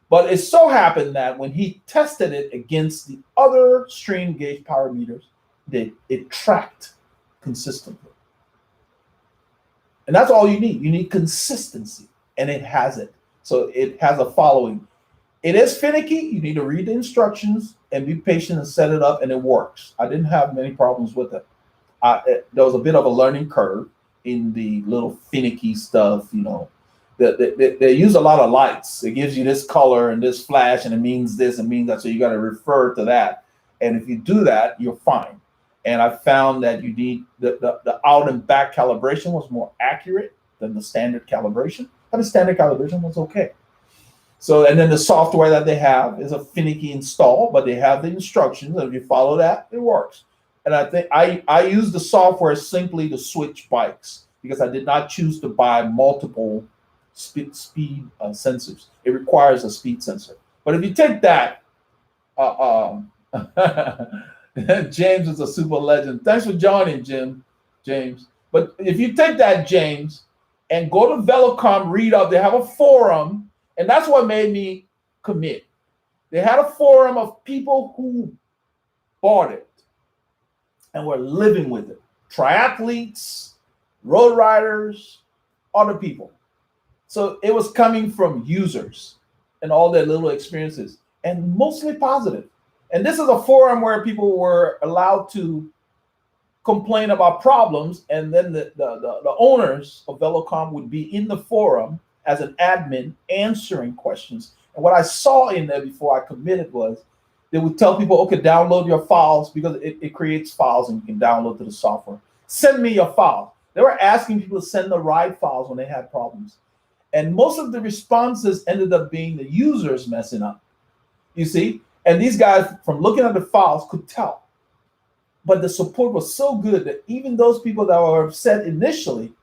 But it so happened that when he tested it against the other strain gauge power meters, it tracked consistently. And that's all you need. You need consistency, and it has it. So it has a following. It is finicky. You need to read the instructions and be patient and set it up, and it works. I didn't have many problems with it. There was a bit of a learning curve in the little finicky stuff, you know. They use a lot of lights. It gives you this color and this flash, and it means this and means that. So you got to refer to that. And if you do that, you're fine. And I found that you need the out and back calibration was more accurate than the standard calibration, but the standard calibration was okay. So, and then the software that they have is a finicky install, but they have the instructions. And if you follow that, it works. And I think I use the software simply to switch bikes because I did not choose to buy multiple speed sensors. It requires a speed sensor. But if you take that, James is a super legend. Thanks for joining, James. But if you take that, James, and go to VeloComp, read up, they have a forum, and that's what made me commit. They had a forum of people who bought it and were living with it. Triathletes, road riders, other people. So it was coming from users and all their little experiences, and mostly positive. And this is a forum where people were allowed to complain about problems, and then the owners of VeloComp would be in the forum as an admin answering questions. And what I saw in there before I committed was they would tell people, okay, download your files because it creates files and you can download to the software. Send me your file. They were asking people to send the right files when they had problems. And most of the responses ended up being the users messing up, you see? And these guys, from looking at the files, could tell. But the support was so good that even those people that were upset initially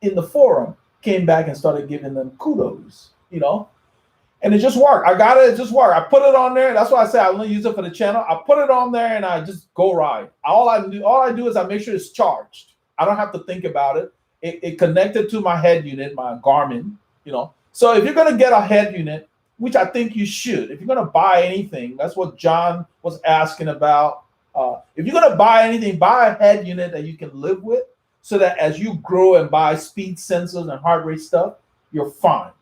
in the forum came back and started giving them kudos, you know? And it just worked. It just worked. I put it on there. That's why I say I only use it for the channel. I put it on there and I just go ride. All I do is I make sure it's charged. I don't have to think about it. It connected to my head unit, my Garmin, you know. So if you're going to get a head unit, which I think you should, if you're going to buy anything, that's what John was asking about. If you're going to buy anything, buy a head unit that you can live with so that as you grow and buy speed sensors and heart rate stuff, you're fine.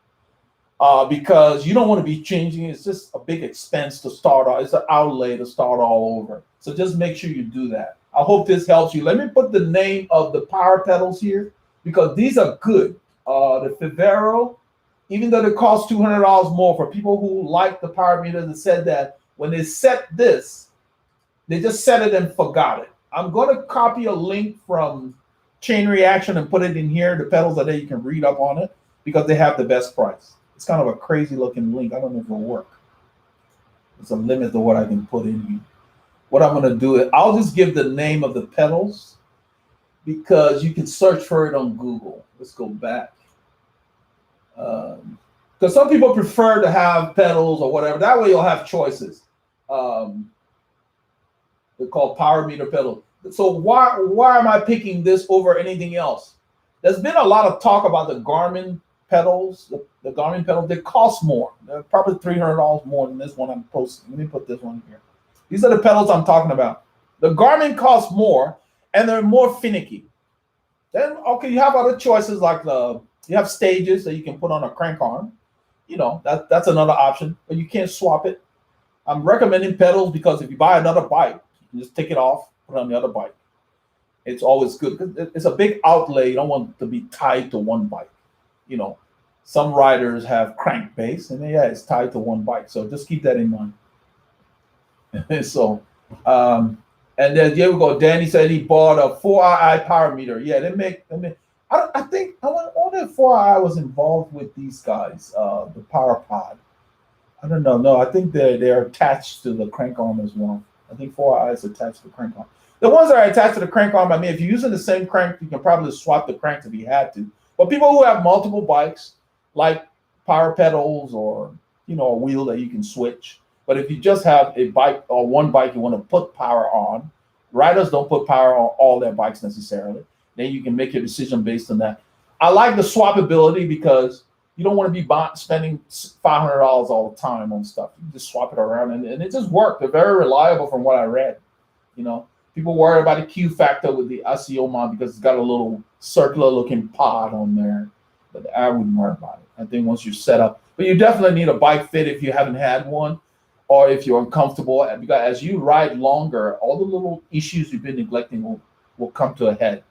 Because you don't want to be changing. It's just a big expense to start off. It's an outlay to start all over. So just make sure you do that. I hope this helps you. Let me put the name of the power pedals here because these are good. The Fivero, even though they cost $200 more for people who like the power meters, that said that when they set this, they just set it and forgot it. I'm going to copy a link from Chain Reaction and put it in here. The pedals are there. You can read up on it because they have the best price. It's kind of a crazy looking link. I don't know if it'll work. There's a limit to what I can put in here. What I'm going to do is I'll just give the name of the pedals because you can search for it on Google. Let's go back. Because some people prefer to have pedals or whatever. That way you'll have choices. They're called power meter pedals. So why am I picking this over anything else? There's been a lot of talk about the Garmin pedals, the Garmin pedals. They cost more. They're probably $300 more than this one I'm posting. Let me put this one here. These are the pedals I'm talking about. The Garmin costs more and they're more finicky. Then, okay, you have other choices like you have stages that you can put on a crank arm. You know, that's another option, but you can't swap it. I'm recommending pedals because if you buy another bike, you can just take it off put it on the other bike. It's always good because it's a big outlay. You don't want to be tied to one bike. You know, some riders have crankbase, and yeah, it's tied to one bike. So just keep that in mind. So, and then here we go. Danny said he bought a 4i power meter. Yeah, they make. I think I wonder if 4i was involved with these guys, the power pod. I don't know. No, I think they're attached to the crank arm as well. I think 4i is attached to the crank arm. The ones that are attached to the crank arm, I mean, if you're using the same crank, you can probably swap the cranks if you had to. But people who have multiple bikes, like power pedals or, you know, a wheel that you can switch. But if you just have a bike or one bike you want to put power on, riders don't put power on all their bikes necessarily. Then you can make your decision based on that. I like the swappability because you don't want to be spending $500 all the time on stuff. You just swap it around, and it just worked. They're very reliable from what I read. You know, people worry about the Q factor with the SEO mod because it's got a little circular-looking pod on there, but I wouldn't worry about it. I think once you're set up, but you definitely need a bike fit if you haven't had one, or if you're uncomfortable. Because as you ride longer, all the little issues you've been neglecting will come to a head.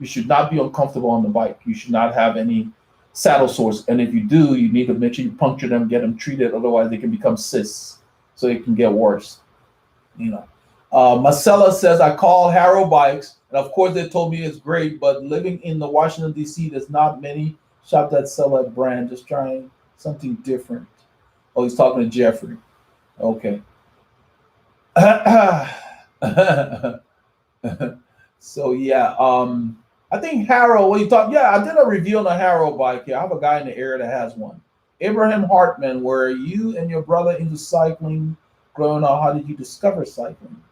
You should not be uncomfortable on the bike. You should not have any saddle sores, and if you do, you need to make sure you puncture them, get them treated. Otherwise, they can become cysts, so it can get worse. You know, Marcella says I called Harrow Bikes, and of course they told me it's great, but living in the Washington D.C., there's not many shops that sell that brand. Just trying something different. Oh, he's talking to Jeffrey. Okay. So yeah, I think Harrow, what you thought? Yeah, I did a review on a Harrow bike here. I have a guy in the area that has one. Abraham Hartman, were you and your brother into cycling growing up? How did you discover cycling?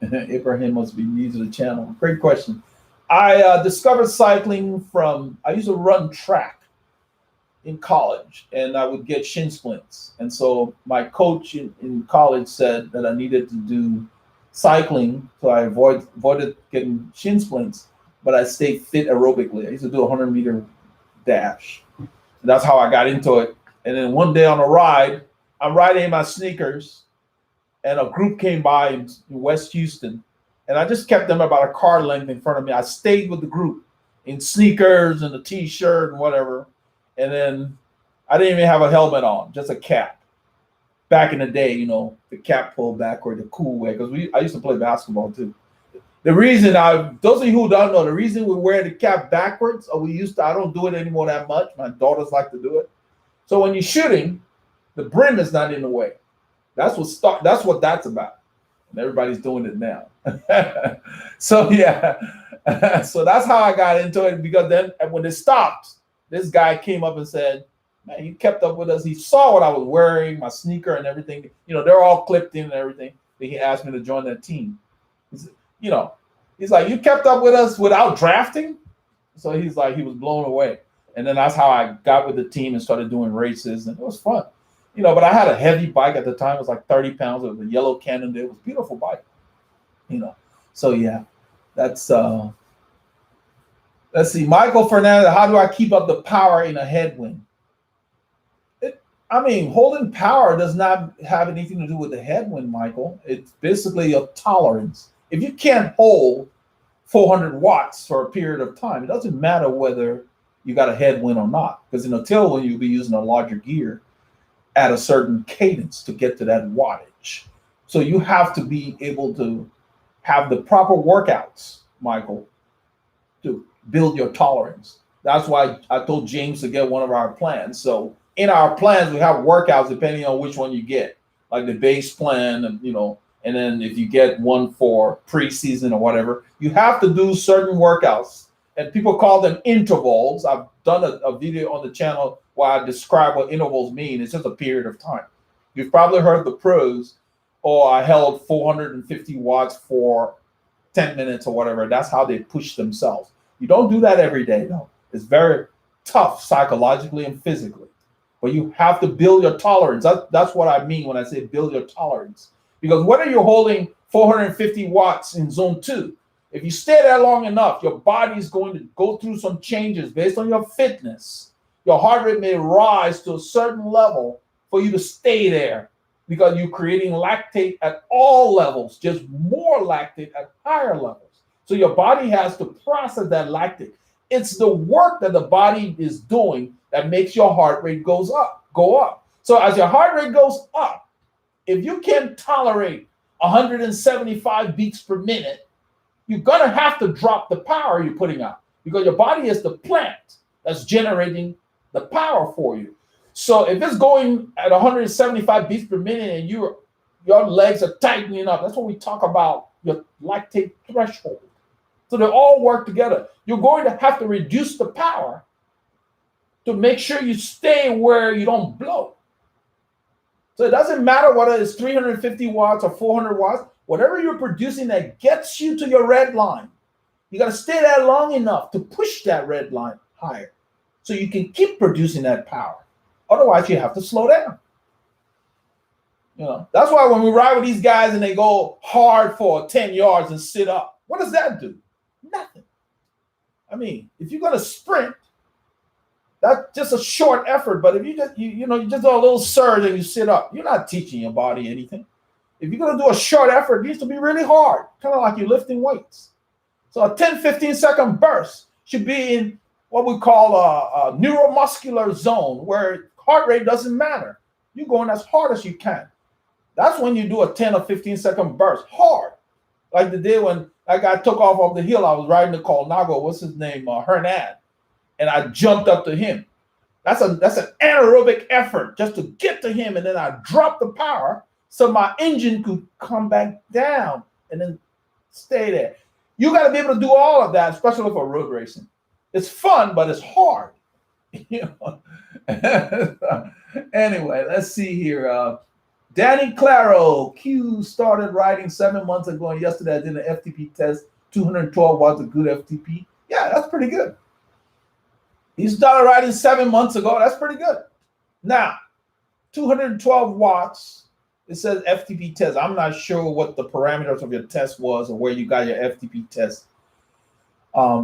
Abraham must be new to the channel. Great question. I discovered cycling I used to run track in college, and I would get shin splints. And so my coach in college said that I needed to do cycling, so I avoided getting shin splints, but I stayed fit aerobically. I used to do a 100-meter dash. And that's how I got into it. And then one day on a ride, I'm riding in my sneakers, and a group came by in West Houston, and I just kept them about a car length in front of me. I stayed with the group in sneakers and a t-shirt and whatever, and then I didn't even have a helmet on, just a cap. Back in the day, you know, the cap pulled backward, the cool way, because I used to play basketball too. The reason those of you who don't know, the reason we wear the cap backwards, or I don't do it anymore that much. My daughters like to do it. So when you're shooting, the brim is not in the way. That's what that's about. And everybody's doing it now. So yeah, so that's how I got into it, because then when it stopped, this guy came up and said, man, he kept up with us. He saw what I was wearing, my sneaker and everything. You know, they're all clipped in and everything. Then he asked me to join that team. You know, he's like, you kept up with us without drafting? So he's like, he was blown away. And then that's how I got with the team and started doing races. And it was fun. You know, but I had a heavy bike at the time. It was like 30 pounds. It was a yellow Cannondale. It was a beautiful bike. You know, so yeah, that's, let's see. Michael Fernandez, how do I keep up the power in a headwind? I mean, holding power does not have anything to do with the headwind, Michael. It's basically a tolerance. If you can't hold 400 watts for a period of time, it doesn't matter whether you got a headwind or not, because in a tailwind, you'll be using a larger gear at a certain cadence to get to that wattage. So you have to be able to have the proper workouts, Michael, to build your tolerance. That's why I told James to get one of our plans. So in our plans, we have workouts depending on which one you get, like the base plan, and you know, and then if you get one for preseason or whatever, you have to do certain workouts, and people call them intervals. I've done a video on the channel where I describe what intervals mean. It's just a period of time. You've probably heard the pros, or I held 450 watts for 10 minutes or whatever. That's how they push themselves. You don't do that every day, though. It's very tough psychologically and physically. But you have to build your tolerance. That's what I mean when I say build your tolerance. Because whether you're holding 450 watts in zone 2, if you stay there long enough, your body is going to go through some changes based on your fitness. Your heart rate may rise to a certain level for you to stay there. because you're creating lactate at all levels, just more lactate at higher levels. So your body has to process that lactate. It's the work that the body is doing that makes your heart rate go up. So as your heart rate goes up, if you can't tolerate 175 beats per minute, you're gonna have to drop the power you're putting out, because your body is the plant that's generating the power for you. So if it's going at 175 beats per minute and your legs are tightening up, that's what we talk about, your lactate threshold. So they all work together. You're going to have to reduce the power to make sure you stay where you don't blow. So it doesn't matter whether it's 350 watts or 400 watts, whatever you're producing that gets you to your red line, you got to stay there long enough to push that red line higher so you can keep producing that power. Otherwise, you have to slow down. You know, that's why when we ride with these guys and they go hard for 10 yards and sit up, what does that do? Nothing. I mean, if you're going to sprint, that's just a short effort. But if you just, you just do a little surge and you sit up, you're not teaching your body anything. If you're going to do a short effort, it needs to be really hard, kind of like you're lifting weights. So a 10, 15-second burst should be in what we call a neuromuscular zone where heart rate doesn't matter. You're going as hard as you can. That's when you do a 10 or 15-second burst, hard. Like the day when that guy took off the hill, I was riding the Colnago, what's his name, Hernan, and I jumped up to him. That's an anaerobic effort just to get to him, and then I dropped the power so my engine could come back down and then stay there. You got to be able to do all of that, especially for road racing. It's fun, but it's hard. You know. Anyway, let's see here. Danny Claro, Q started riding 7 months ago, and yesterday I did an FTP test. 212 watts of good FTP. Yeah, that's pretty good. He started riding 7 months ago. That's pretty good. Now, 212 watts. It says FTP test. I'm not sure what the parameters of your test was or where you got your FTP test.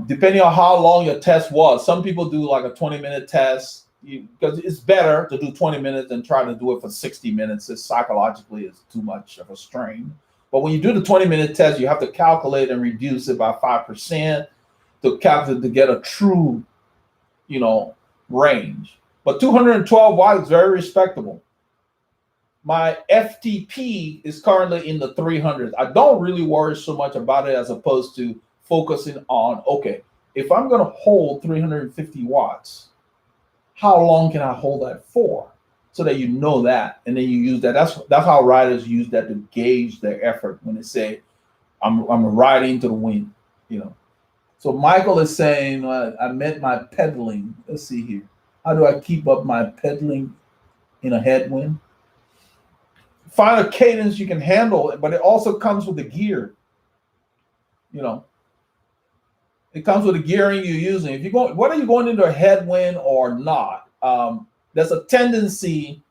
Depending on how long your test was, some people do like a 20-minute test because it's better to do 20 minutes than try to do it for 60 minutes. It psychologically is too much of a strain. But when you do the 20-minute test, you have to calculate and reduce it by 5% to get a true, range. But 212 watts is very respectable. My FTP is currently in the 300s. I don't really worry so much about it as opposed to focusing on, okay, if I'm going to hold 350 watts, how long can I hold that for? So that you know that, and then you use that. That's how riders use that to gauge their effort when they say, I'm riding to the wind, So Michael is saying, I meant my pedaling. Let's see here. How do I keep up my pedaling in a headwind? Find a cadence you can handle, but it also comes with the gear. It comes with the gearing you're using. If you go, whether you're going into a headwind or not, there's a tendency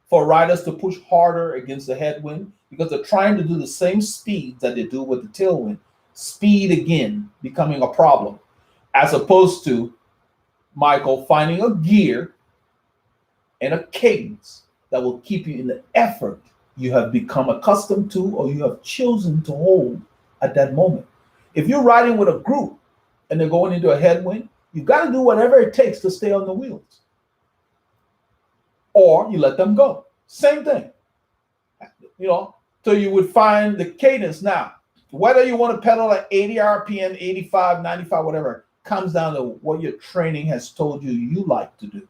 for riders to push harder against the headwind because they're trying to do the same speed that they do with the tailwind. Speed again becoming a problem, as opposed to Michael finding a gear and a cadence that will keep you in the effort you have become accustomed to or you have chosen to hold at that moment. If you're riding with a group and they're going into a headwind, you got to do whatever it takes to stay on the wheels. Or you let them go. Same thing. So you would find the cadence. Now, whether you want to pedal at 80 RPM, 85, 95, whatever, comes down to what your training has told you like to do.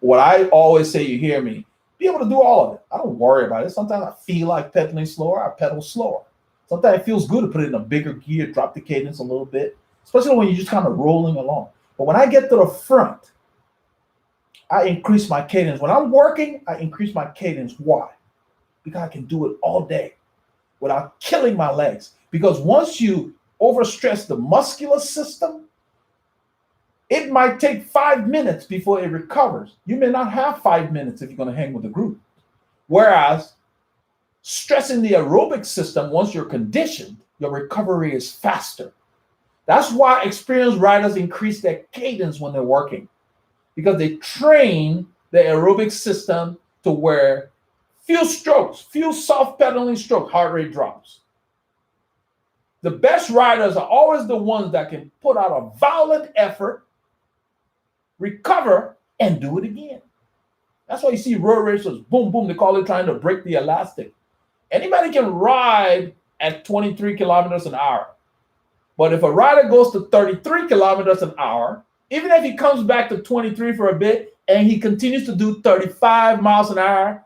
What I always say, you hear me, be able to do all of it. I don't worry about it. Sometimes I feel like pedaling slower, I pedal slower. Sometimes it feels good to put it in a bigger gear, drop the cadence a little bit, especially when you're just kind of rolling along. But when I get to the front, I increase my cadence. When I'm working, I increase my cadence. Why? Because I can do it all day without killing my legs. Because once you overstress the muscular system, it might take 5 minutes before it recovers. You may not have 5 minutes if you're going to hang with the group. Whereas stressing the aerobic system, once you're conditioned, your recovery is faster. That's why experienced riders increase their cadence when they're working, because they train the aerobic system to where Few strokes, few soft pedaling strokes, heart rate drops. The best riders are always the ones that can put out a violent effort, recover, and do it again. That's why you see road racers, boom, boom, they call it trying to break the elastic. Anybody can ride at 23 kilometers an hour. But if a rider goes to 33 kilometers an hour, even if he comes back to 23 for a bit and he continues to do 35 miles an hour,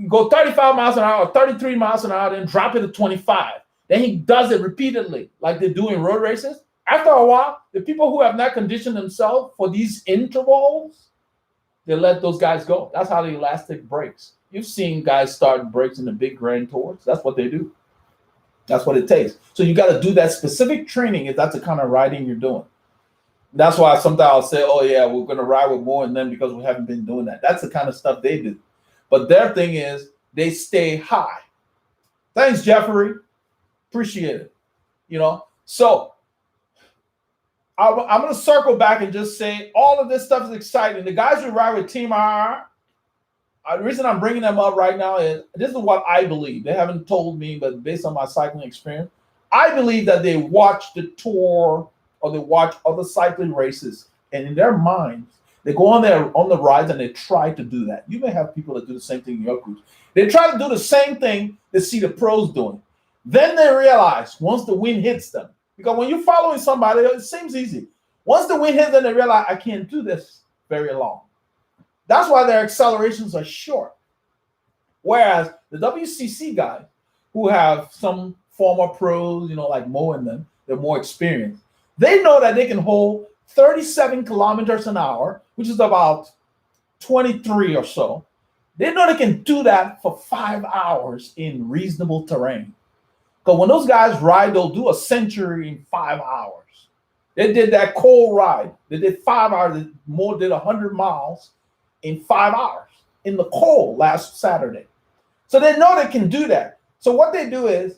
you go 35 miles an hour or 33 miles an hour, then drop it to 25. Then he does it repeatedly, like they do in road races. After a while, the people who have not conditioned themselves for these intervals, they let those guys go. That's how the elastic breaks. You've seen guys start breaks in the big grand tours. That's what they do. That's what it takes. So you got to do that specific training if that's the kind of riding you're doing. That's why sometimes I'll say, oh, yeah, we're going to ride with more than them because we haven't been doing that. That's the kind of stuff they do. But their thing is they stay high. Thanks, Jeffrey. Appreciate it. You know, so I'm going to circle back and just say all of this stuff is exciting. The guys who ride with Team RR, the reason I'm bringing them up right now is this is what I believe. They haven't told me, but based on my cycling experience, I believe that they watch the tour or they watch other cycling races, and in their minds, they go on the rides and they try to do that. You may have people that do the same thing in your groups. They try to do the same thing they see the pros doing. Then they realize once the wind hits them, because when you're following somebody, it seems easy. Once the wind hits them, they realize I can't do this very long. That's why their accelerations are short. Whereas the WCC guys who have some former pros, you know, like Mo and them, they're more experienced. They know that they can hold 37 kilometers an hour, which is about 23 or so. They know they can do that for 5 hours in reasonable terrain. Because when those guys ride, they'll do a century in 5 hours. They did that cold ride. They did 5 hours. Mo did 100 miles in 5 hours in the cold last Saturday. So they know they can do that. So what they do is,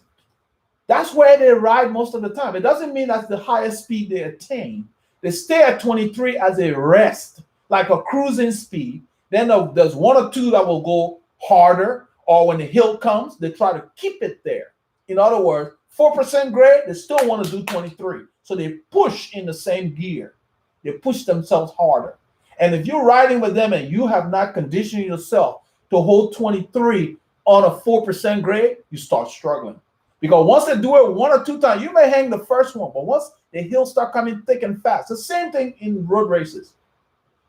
that's where they ride most of the time. It doesn't mean that's the highest speed they attain. They stay at 23 as a rest, like a cruising speed. Then there's one or two that will go harder, or when the hill comes, they try to keep it there. In other words, 4% grade, they still want to do 23. So they push in the same gear. They push themselves harder. And if you're riding with them and you have not conditioned yourself to hold 23 on a 4% grade, you start struggling. Because once they do it one or two times, you may hang the first one, but once the hills start coming thick and fast, the same thing in road races.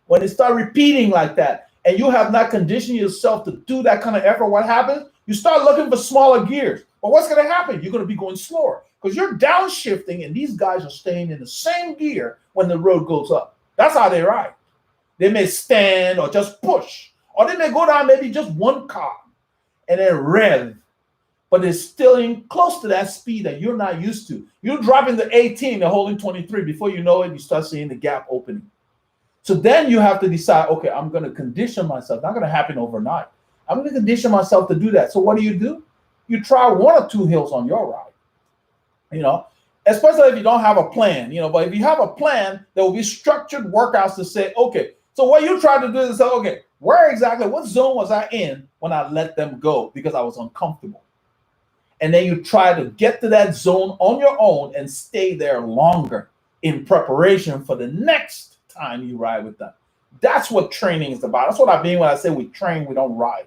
When they start repeating like that, and you have not conditioned yourself to do that kind of effort, what happens? You start looking for smaller gears. But what's going to happen? You're going to be going slower because you're downshifting, and these guys are staying in the same gear when the road goes up. That's how they ride. They may stand or just push, or they may go down maybe just one car and then rev. But they're still in close to that speed that you're not used to. You're dropping the 18, they're holding 23. Before you know it, you start seeing the gap opening. So then you have to decide, okay, I'm going to condition myself. Not going to happen overnight. I'm going to condition myself to do that. So what do? You try one or two hills on your ride. You know, especially if you don't have a plan. You know, but if you have a plan, there will be structured workouts to say, okay, so what you try to do is say, okay, where exactly, what zone was I in when I let them go because I was uncomfortable? And then you try to get to that zone on your own and stay there longer in preparation for the next time you ride with them. That's what training is about. That's what I mean when I say we train, we don't ride.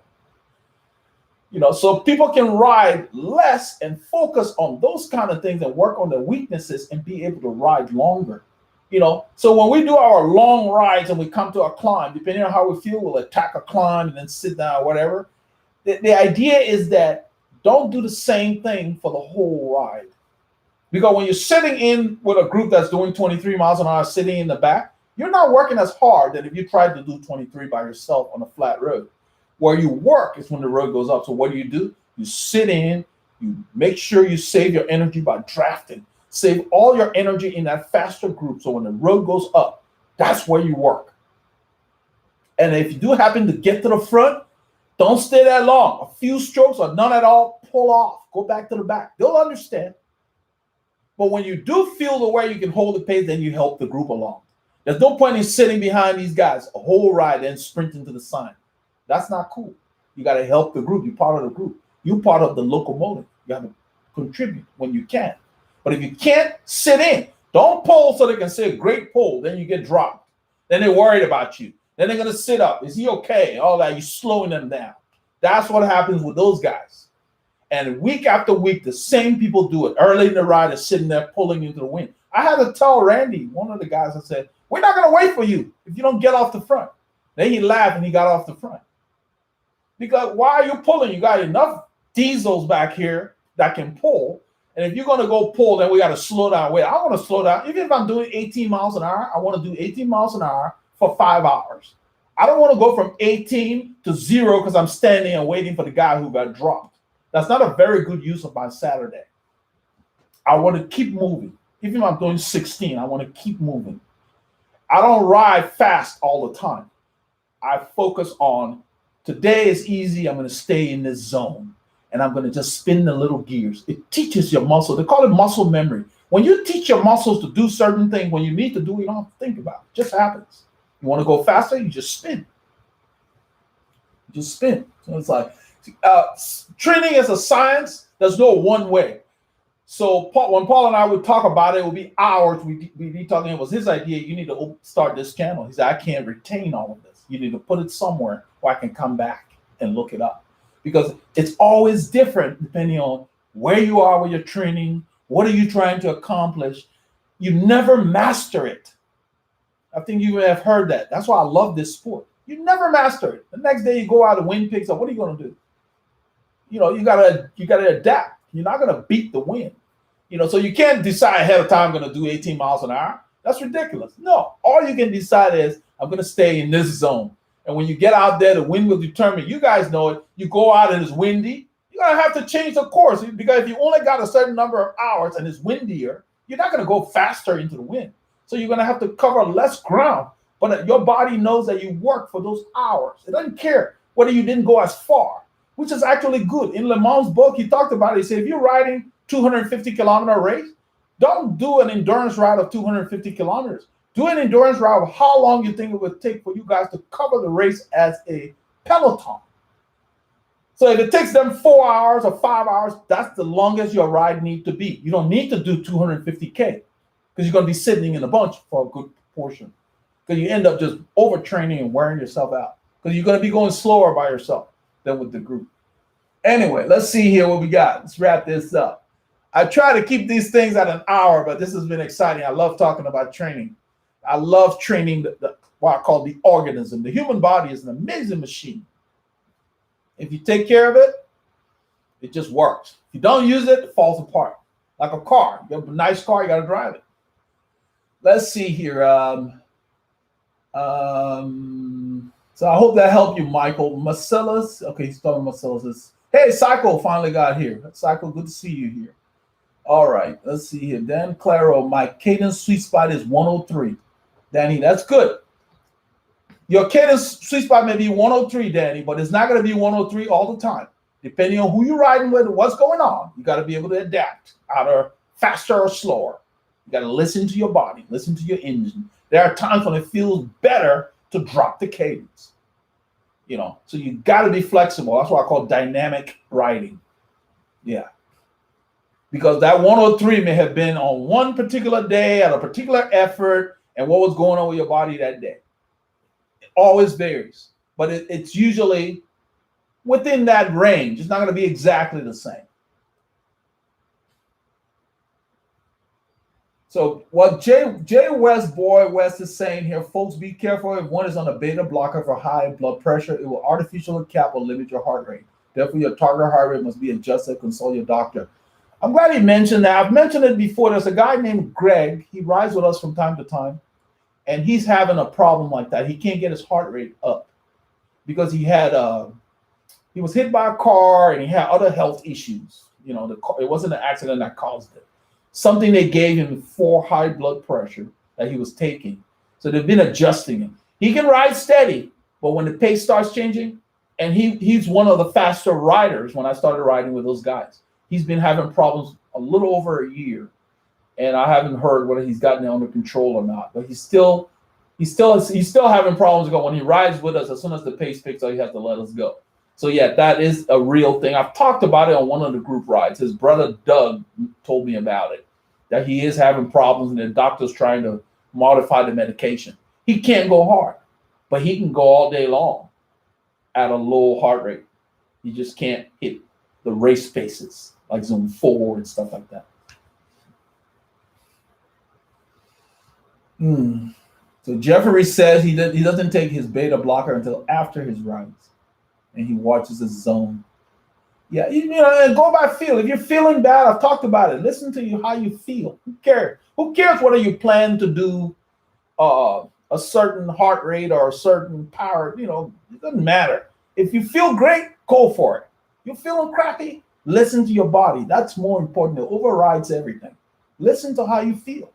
You know, so people can ride less and focus on those kind of things and work on their weaknesses and be able to ride longer. You know, so when we do our long rides and we come to a climb, depending on how we feel, we'll attack a climb and then sit down or whatever. The idea is that don't do the same thing for the whole ride. Because when you're sitting in with a group that's doing 23 miles an hour sitting in the back, you're not working as hard than if you tried to do 23 by yourself on a flat road. Where you work is when the road goes up. So what do? You sit in, you make sure you save your energy by drafting. Save all your energy in that faster group. So when the road goes up, that's where you work. And if you do happen to get to the front, don't stay that long. A few strokes or none at all, pull off. Go back to the back. They'll understand. But when you do feel the way you can hold the pace, then you help the group along. There's no point in sitting behind these guys a whole ride and sprinting to the sign. That's not cool. You got to help the group. You're part of the group. You're part of the locomotive. You have to contribute when you can. But if you can't, sit in. Don't pull so they can say, great pull. Then you get dropped. Then they're worried about you. Then they're going to sit up. Is he okay? All that. You're slowing them down. That's what happens with those guys. And week after week, the same people do it. Early in the ride is sitting there pulling into the wind. I had to tell Randy, one of the guys, I said, we're not going to wait for you if you don't get off the front. Then he laughed and he got off the front. Because why are you pulling? You got enough diesels back here that can pull. And if you're going to go pull, then we got to slow down. Wait, I want to slow down. Even if I'm doing 18 miles an hour, I want to do 18 miles an hour for 5 hours. I don't want to go from 18 to 0 because I'm standing and waiting for the guy who got dropped. That's not a very good use of my Saturday. I want to keep moving. Even if I'm doing 16, I want to keep moving. I don't ride fast all the time. I focus on today is easy. I'm going to stay in this zone. And I'm going to just spin the little gears. It teaches your muscle. They call it muscle memory. When you teach your muscles to do certain things, when you need to do it, you don't have to think about it. It just happens. You want to go faster, you just spin. You just spin. So it's like training is a science. There's no one way. So when Paul and I would talk about it, it would be hours. We'd be talking. It was his idea. You need to start this channel. He said, I can't retain all of this. You need to put it somewhere where I can come back and look it up. Because it's always different depending on where you are with your training. What are you trying to accomplish? You never master it. I think you have heard that. That's why I love this sport. You never master it. The next day you go out, the wind picks up. What are you going to do? You know, you gotta adapt. You're not gonna beat the wind. You know, so you can't decide ahead of time I'm gonna do 18 miles an hour. That's ridiculous. No, all you can decide is I'm gonna stay in this zone. And when you get out there, the wind will determine. You guys know it. You go out and it's windy. You're gonna have to change the course because if you only got a certain number of hours and it's windier, you're not gonna go faster into the wind. So you're gonna have to cover less ground. But your body knows that you work for those hours. It doesn't care whether you didn't go as far, which is actually good. In Le Mans' book, he talked about it. He said, if you're riding 250-kilometer race, don't do an endurance ride of 250 kilometers. Do an endurance ride of how long you think it would take for you guys to cover the race as a peloton. So if it takes them 4 hours or 5 hours, that's the longest your ride needs to be. You don't need to do 250K because you're going to be sitting in a bunch for a good portion. Because you end up just overtraining and wearing yourself out. Because you're going to be going slower by yourself than with the group. Anyway, let's see here what we got. Let's wrap this up. I try to keep these things at an hour, but this has been exciting. I love talking about training. I love training what I call the organism. The human body is an amazing machine. If you take care of it, it just works. If you don't use it, it falls apart. Like a car. You have a nice car, you got to drive it. Let's see here. So I hope that helped you, Michael. Marcellus. Okay, he's talking Marcellus. Hey, Cycle finally got here. Cycle, good to see you here. All right, let's see here. Dan Claro, my cadence sweet spot is 103. Danny, that's good. Your cadence sweet spot may be 103, Danny, but it's not going to be 103 all the time. Depending on who you're riding with and what's going on, you got to be able to adapt, either faster or slower. You got to listen to your body, listen to your engine. There are times when it feels better to drop the cadence. You know, so you got to be flexible. That's what I call dynamic riding. Yeah. Because that 103 may have been on one particular day at a particular effort and what was going on with your body that day. It always varies, but it's usually within that range. It's not going to be exactly the same. So what J West Boy West is saying here, folks, be careful if one is on a beta blocker for high blood pressure. It will artificially cap or limit your heart rate. Therefore, your target heart rate must be adjusted. Consult your doctor. I'm glad he mentioned that. I've mentioned it before. There's a guy named Greg. He rides with us from time to time, and he's having a problem like that. He can't get his heart rate up because he was hit by a car and he had other health issues. You know, it wasn't an accident that caused it. Something they gave him for high blood pressure that he was taking. So they've been adjusting him. He can ride steady, but when the pace starts changing, and he's one of the faster riders when I started riding with those guys. He's been having problems a little over a year, and I haven't heard whether he's gotten it under control or not. But he's still having problems going. When he rides with us, as soon as the pace picks up, he has to let us go. So yeah, that is a real thing. I've talked about it on one of the group rides. His brother Doug told me about it, that he is having problems and the doctor's trying to modify the medication. He can't go hard, but he can go all day long at a low heart rate. He just can't hit the race paces like zone 4 and stuff like that. So Jeffrey says he doesn't take his beta blocker until after his rides, and he watches his zone. Yeah, go by feel. If you're feeling bad, I've talked about it. Listen to how you feel. Who cares? Who cares whether you plan to do a certain heart rate or a certain power? It doesn't matter. If you feel great, go for it. You're feeling crappy, listen to your body. That's more important. It overrides everything. Listen to how you feel.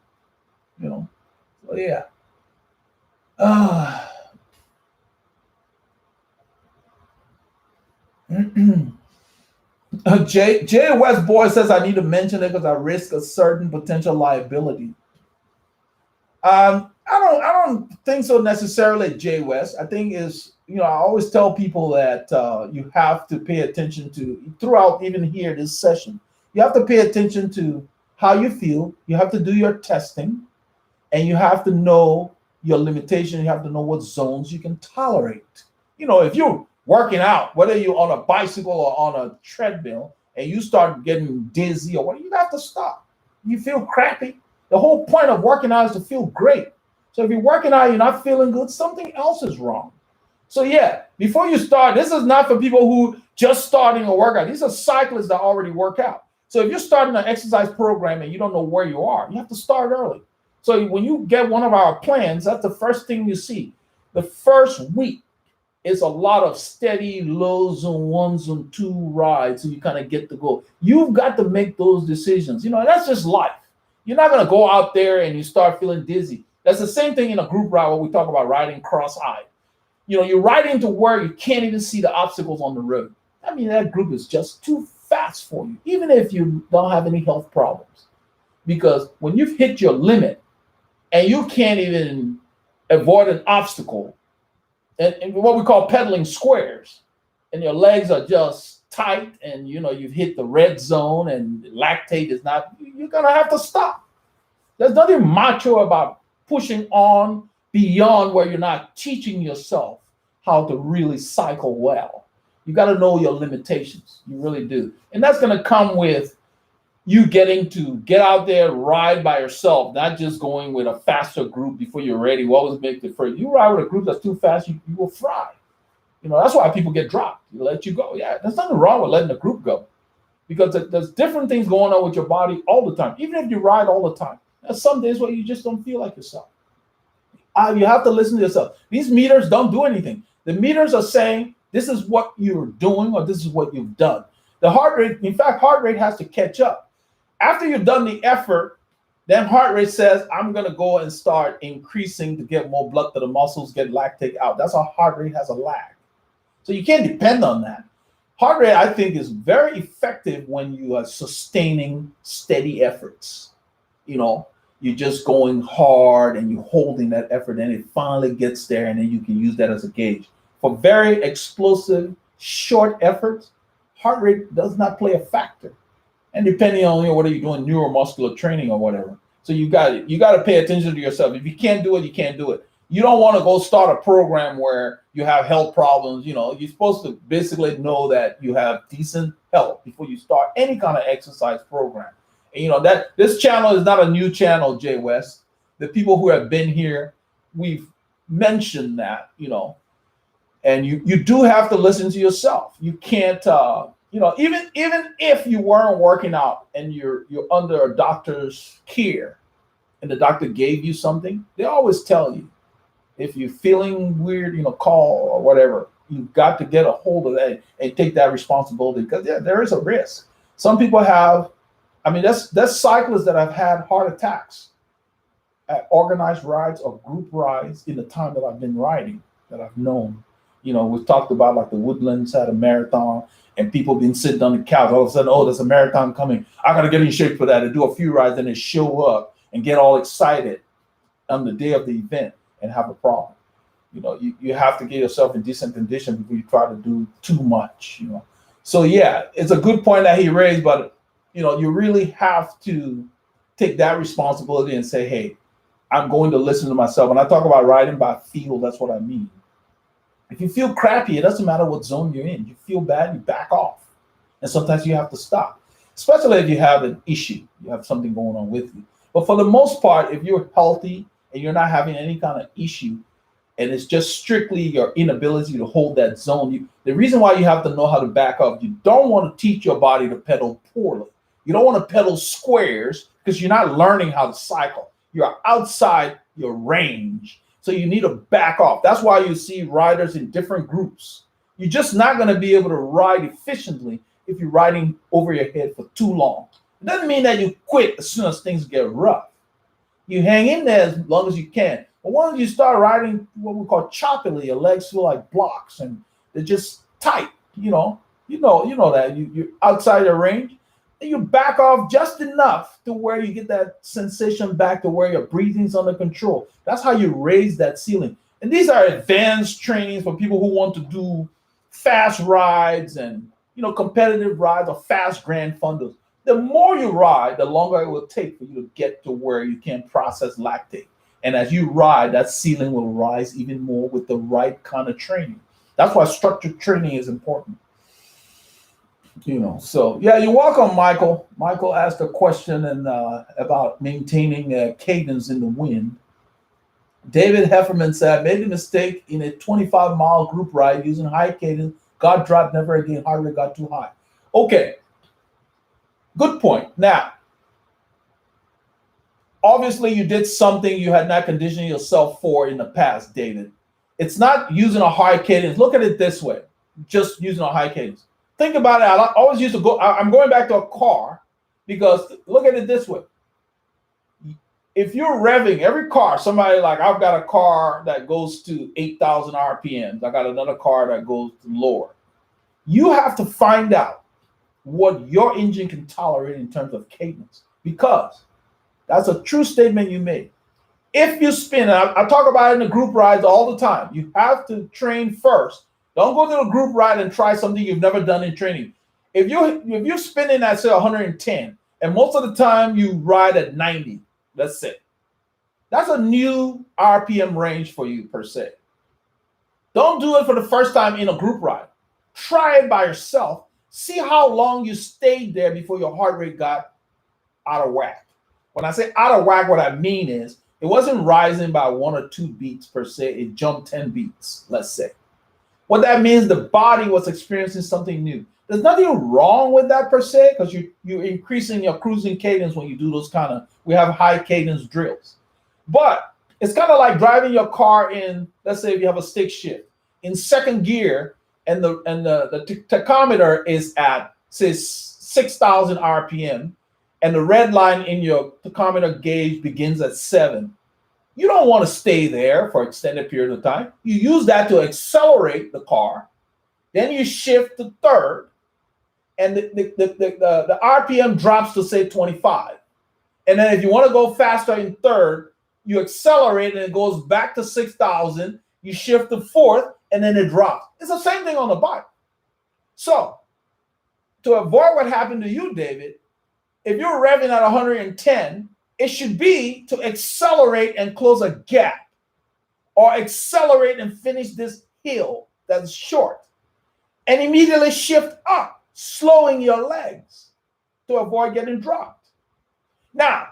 So yeah. Jay West Boy says I need to mention it because I risk a certain potential liability. I don't think so necessarily, Jay West. I think I always tell people that you have to pay attention to, throughout even here this session, you have to pay attention to how you feel. You have to do your testing, and you have to know your limitation. You have to know what zones you can tolerate. If you're working out, whether you're on a bicycle or on a treadmill, and you start getting dizzy or what, you have to stop. You feel crappy. The whole point of working out is to feel great. So if you're working out, you're not feeling good, something else is wrong. So yeah, before you start, this is not for people who just starting a workout. These are cyclists that already work out. So if you're starting an exercise program and you don't know where you are, you have to start early. So when you get one of our plans, that's the first thing you see. The first week is a lot of steady low zone 1, zone 2 rides, so you kind of get to go. You've got to make those decisions. That's just life. You're not going to go out there and you start feeling dizzy. That's the same thing in a group ride where we talk about riding cross-eyed. You're riding to where you can't even see the obstacles on the road. I mean, that group is just too fast for you, even if you don't have any health problems. Because when you've hit your limit and you can't even avoid an obstacle, and what we call pedaling squares, and your legs are just tight, and you've hit the red zone and lactate is not, you're gonna have to stop. There's nothing macho about pushing on beyond where you're not teaching yourself how to really cycle well. You got to know your limitations. You really do. And that's going to come with you getting to get out there, ride by yourself, not just going with a faster group before you're ready. What was make the first? You ride with a group that's too fast, you will fry. That's why people get dropped. You let you go. Yeah, there's nothing wrong with letting the group go, because there's different things going on with your body all the time. Even if you ride all the time, there's some days where you just don't feel like yourself. You have to listen to yourself. These meters don't do anything. The meters are saying this is what you're doing or this is what you've done. The heart rate, in fact, heart rate has to catch up. After you've done the effort, then heart rate says, I'm going to go and start increasing to get more blood to the muscles, get lactate out. That's how heart rate has a lag. So you can't depend on that. Heart rate, I think, is very effective when you are sustaining steady efforts. You're just going hard and you're holding that effort, and it finally gets there, and then you can use that as a gauge. For very explosive, short efforts, heart rate does not play a factor. And depending on whether you're doing neuromuscular training or whatever. So you got to pay attention to yourself. If you can't do it, you can't do it. You don't want to go start a program where you have health problems. You're supposed to basically know that you have decent health before you start any kind of exercise program. And that this channel is not a new channel, Jay West. The people who have been here, we've mentioned that, and you do have to listen to yourself. You can't, even if you weren't working out and you're under a doctor's care and the doctor gave you something, they always tell you, if you're feeling weird, call or whatever. You've got to get a hold of that and take that responsibility, because there is a risk. Some people have, that's cyclists that have had heart attacks at organized rides or group rides in the time that I've been riding, that I've known. We've talked about like the Woodlands had a marathon and people been sitting on the couch. All of a sudden, oh, there's a marathon coming. I got to get in shape for that and do a few rides, and then show up and get all excited on the day of the event and have a problem. You have to get yourself in decent condition before you try to do too much. So yeah, it's a good point that he raised, but you really have to take that responsibility and say, hey, I'm going to listen to myself. When I talk about riding by feel, that's what I mean. If you feel crappy, it doesn't matter what zone you're in. You feel bad, you back off. And sometimes you have to stop, especially if you have an issue, you have something going on with you. But for the most part, if you're healthy and you're not having any kind of issue, and it's just strictly your inability to hold that zone, the reason why you have to know how to back off, you don't want to teach your body to pedal poorly. You don't want to pedal squares because you're not learning how to cycle. You're outside your range. So you need to back off. That's why you see riders in different groups. You're just not going to be able to ride efficiently if you're riding over your head for too long. It doesn't mean that you quit as soon as things get rough. You hang in there as long as you can. But once you start riding what we call choppily, your legs feel like blocks and they're just tight. You know that you're outside your range. And you back off just enough to where you get that sensation back to where your breathing's under control. That's how you raise that ceiling. And these are advanced trainings for people who want to do fast rides and competitive rides or fast grand funders. The more you ride, the longer it will take for you to get to where you can process lactate. And as you ride, that ceiling will rise even more with the right kind of training. That's why structured training is important. So yeah, you're welcome, Michael. Michael asked a question about maintaining cadence in the wind. David Hefferman said, made a mistake in a 25-mile group ride using high cadence. Got dropped, never again. Heart rate got too high. Okay, good point. Now, obviously, you did something you had not conditioned yourself for in the past, David. It's not using a high cadence. Look at it this way, just using a high cadence. Think about it. I always used to go, I'm going back to a car because look at it this way. If you're revving every car, somebody like, I've got a car that goes to 8,000 RPMs. I got another car that goes to lower. You have to find out what your engine can tolerate in terms of cadence, because that's a true statement you made. If you spin, and I talk about it in the group rides all the time, you have to train first. Don't go to a group ride and try something you've never done in training. If you're spinning at, say, 110, and most of the time you ride at 90, let's say, that's a new RPM range for you, per se. Don't do it for the first time in a group ride. Try it by yourself. See how long you stayed there before your heart rate got out of whack. When I say out of whack, what I mean is it wasn't rising by 1 or 2 beats per se. It jumped 10 beats, let's say. What that means, the body was experiencing something new. There's nothing wrong with that per se, because you're increasing your cruising cadence when you do those we have high cadence drills. But it's kind of like driving your car in, let's say if you have a stick shift, in second gear, and the tachometer is at, say, 6,000 RPM, and the red line in your tachometer gauge begins at 7. You don't want to stay there for an extended period of time. You use that to accelerate the car. Then you shift to third, and the RPM drops to, say, 25. And then if you want to go faster in third, you accelerate and it goes back to 6,000. You shift to fourth, and then it drops. It's the same thing on the bike. So to avoid what happened to you, David, if you're revving at 110, it should be to accelerate and close a gap, or accelerate and finish this hill that's short, and immediately shift up, slowing your legs to avoid getting dropped. Now,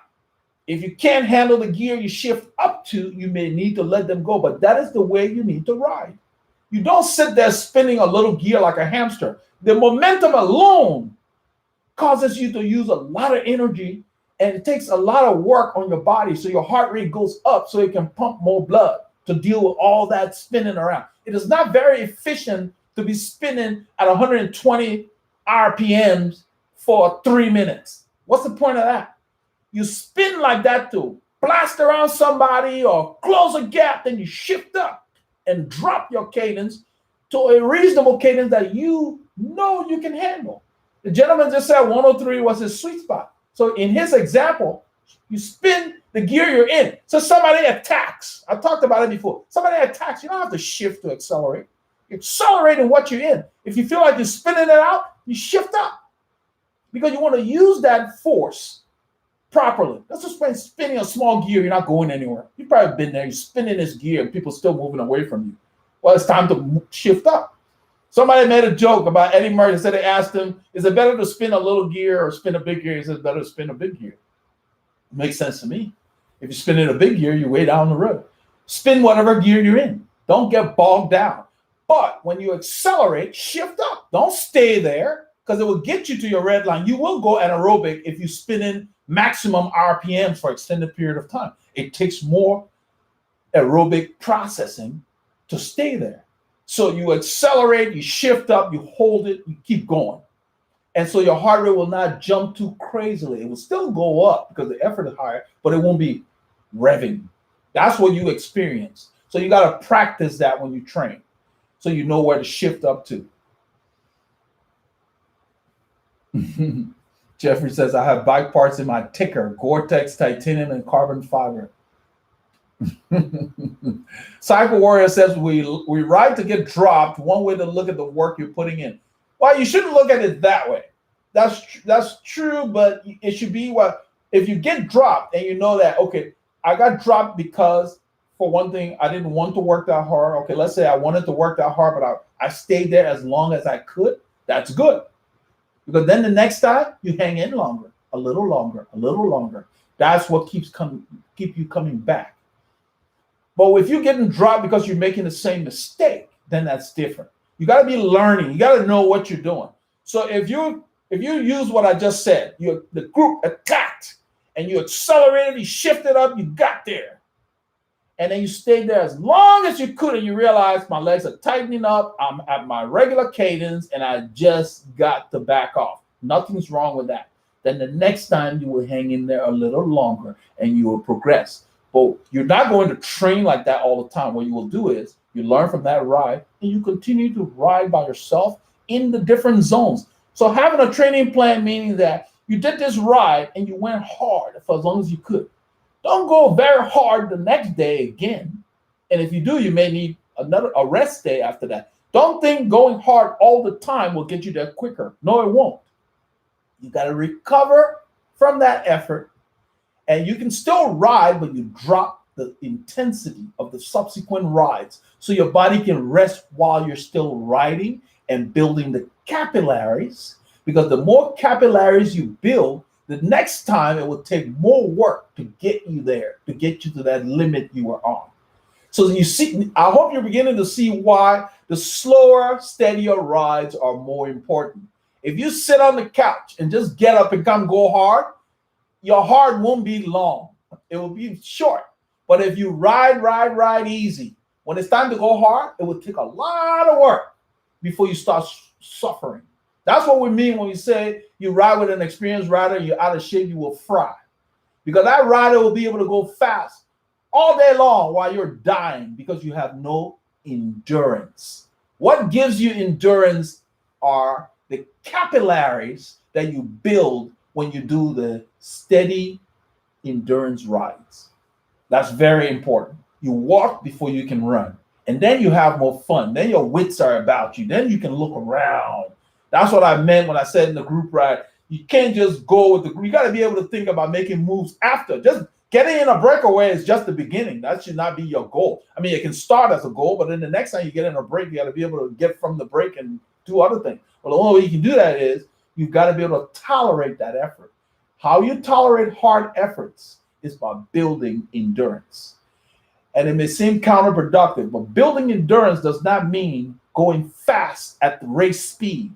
if you can't handle the gear you shift up to, you may need to let them go, but that is the way you need to ride. You don't sit there spinning a little gear like a hamster. The momentum alone causes you to use a lot of energy, and it takes a lot of work on your body, so your heart rate goes up so it can pump more blood to deal with all that spinning around. It is not very efficient to be spinning at 120 RPMs for 3 minutes. What's the point of that? You spin like that to blast around somebody or close a gap, then you shift up and drop your cadence to a reasonable cadence that you can handle. The gentleman just said 103 was his sweet spot. So in his example, You spin the gear you're in. So somebody attacks. I talked about it before. Somebody attacks. You don't have to shift to accelerate. You accelerate in what you're in. If you feel like you're spinning it out, you shift up because you want to use that force properly. That's just by spinning a small gear. You're not going anywhere. You've probably been there. You're spinning this gear and people still moving away from you. Well, it's time to shift up. Somebody made a joke about Eddie Murray. Said they asked him, is it better to spin a little gear or spin a big gear? He said, better to spin a big gear. It makes sense to me. If you spin in a big gear, you're way down the road. Spin whatever gear you're in. Don't get bogged down. But when you accelerate, shift up. Don't stay there because it will get you to your red line. You will go anaerobic if you spin in maximum RPMs for extended period of time. It takes more aerobic processing to stay there. So you accelerate, you shift up, you hold it, you keep going. And so your heart rate will not jump too crazily. It will still go up because the effort is higher, but it won't be revving. That's what you experience. So you got to practice that when you train so you know where to shift up to. Jeffrey says, I have bike parts in my ticker, Gore-Tex, titanium, and carbon fiber. Cycle Warrior says, we ride to get dropped. One way to look at the work you're putting in. Well, you shouldn't look at it that way. That's true, but it should be what, if you get dropped and you know that, okay, I got dropped because, for one thing, I didn't want to work that hard. Okay, let's say I wanted to work that hard, but I stayed there as long as I could. That's good. Because then the next time, you hang in longer, a little longer, a little longer. That's what keep you coming back. But if you're getting dropped because you're making the same mistake, then that's different. You got to be learning. You got to know what you're doing. So if you use what I just said, the group attacked and you accelerated, you shifted up, you got there. And then you stayed there as long as you could and you realize my legs are tightening up, I'm at my regular cadence, and I just got to back off. Nothing's wrong with that. Then the next time you will hang in there a little longer and you will progress. But you're not going to train like that all the time. What you will do is you learn from that ride and you continue to ride by yourself in the different zones. So having a training plan meaning that you did this ride and you went hard for as long as you could. Don't go very hard the next day again. And if you do, you may need a rest day after that. Don't think going hard all the time will get you there quicker. No, it won't. You got to recover from that effort. And you can still ride, but you drop the intensity of the subsequent rides so your body can rest while you're still riding and building the capillaries. Because the more capillaries you build, the next time it will take more work to get you there, to get you to that limit you were on. So you see, I hope you're beginning to see why the slower, steadier rides are more important. If you sit on the couch and just get up and go hard, your hard won't be long. It will be short. But if you ride easy, when it's time to go hard, it will take a lot of work before you start suffering. That's what we mean when we say you ride with an experienced rider, you're out of shape, you will fry. Because that rider will be able to go fast all day long while you're dying because you have no endurance. What gives you endurance are the capillaries that you build when you do the steady endurance rides. That's very important. You walk before you can run. And then you have more fun. Then your wits are about you. Then you can look around. That's what I meant when I said in the group ride, you can't just go with the group. You got to be able to think about making moves after. Just getting in a breakaway is just the beginning. That should not be your goal. I mean, it can start as a goal, but then the next time you get in a break, you got to be able to get from the break and do other things. Well, the only way you can do that is you've got to be able to tolerate that effort. How you tolerate hard efforts is by building endurance. And it may seem counterproductive, but building endurance does not mean going fast at the race speed.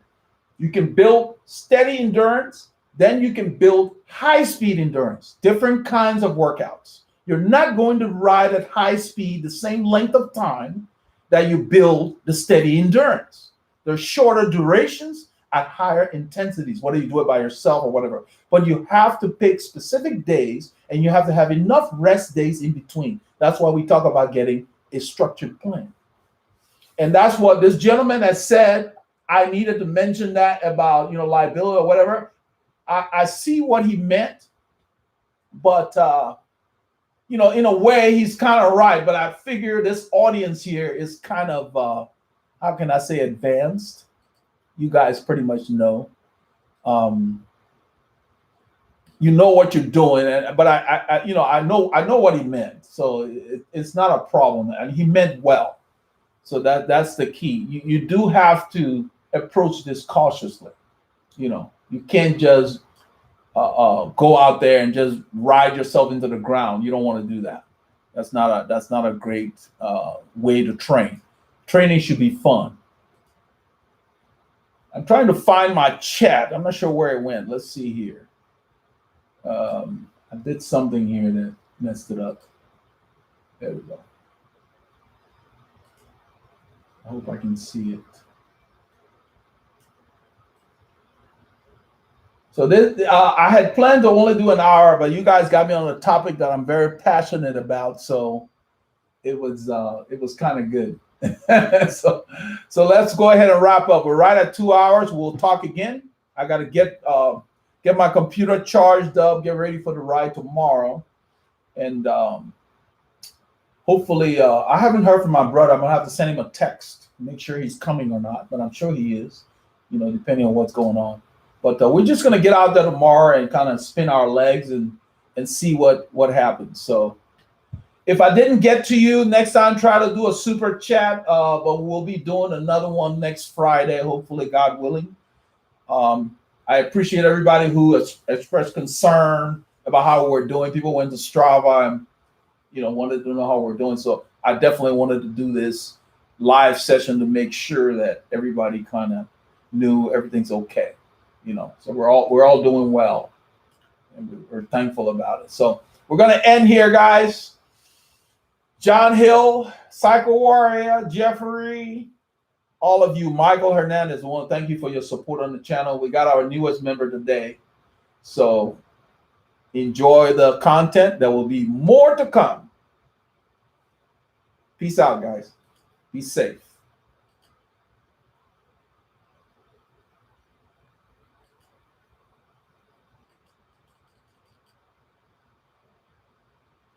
You can build steady endurance, then you can build high-speed endurance, different kinds of workouts. You're not going to ride at high speed the same length of time that you build the steady endurance. There's shorter durations at higher intensities, whether you do it by yourself or whatever. But you have to pick specific days and you have to have enough rest days in between. That's why we talk about getting a structured plan. And that's what this gentleman has said. I needed to mention that about, liability or whatever. I see what he meant, but you know, in a way, he's kind of right. But I figure this audience here is kind of, how can I say, advanced. You guys pretty much know. You know what you're doing, but I you know, I know what he meant. So it's not a problem, and he meant well. So that's the key. You do have to approach this cautiously. You know, you can't just go out there and just ride yourself into the ground. You don't want to do that. That's not a great way to train. Training should be fun. I'm trying to find my chat. I'm not sure where it went. Let's see here. I did something here that messed it up. There we go. I hope I can see it. So this, I had planned to only do an hour, but you guys got me on a topic that I'm very passionate about. So it was kind of good. so let's go ahead and wrap up. We're right at 2 hours. We'll talk again. I got to get my computer charged up, get ready for the ride tomorrow, and hopefully, I haven't heard from my brother. I'm gonna have to send him a text, make sure he's coming or not. But I'm sure he is, you know, depending on what's going on. But we're just gonna get out there tomorrow and kind of spin our legs and see what happens. So if I didn't get to you next time, try to do a super chat. But we'll be doing another one next Friday, hopefully, God willing. I appreciate everybody who has expressed concern about how we're doing. People went to Strava and, you know, wanted to know how we're doing. So I definitely wanted to do this live session to make sure that everybody kind of knew everything's okay. You know, so we're all doing well, and we're thankful about it. So we're gonna end here, guys. John Hill, Cycle Warrior, Jeffrey, all of you, Michael Hernandez, I want to thank you for your support on the channel. We got our newest member today, so enjoy the content. There will be more to come. Peace out, guys. Be safe.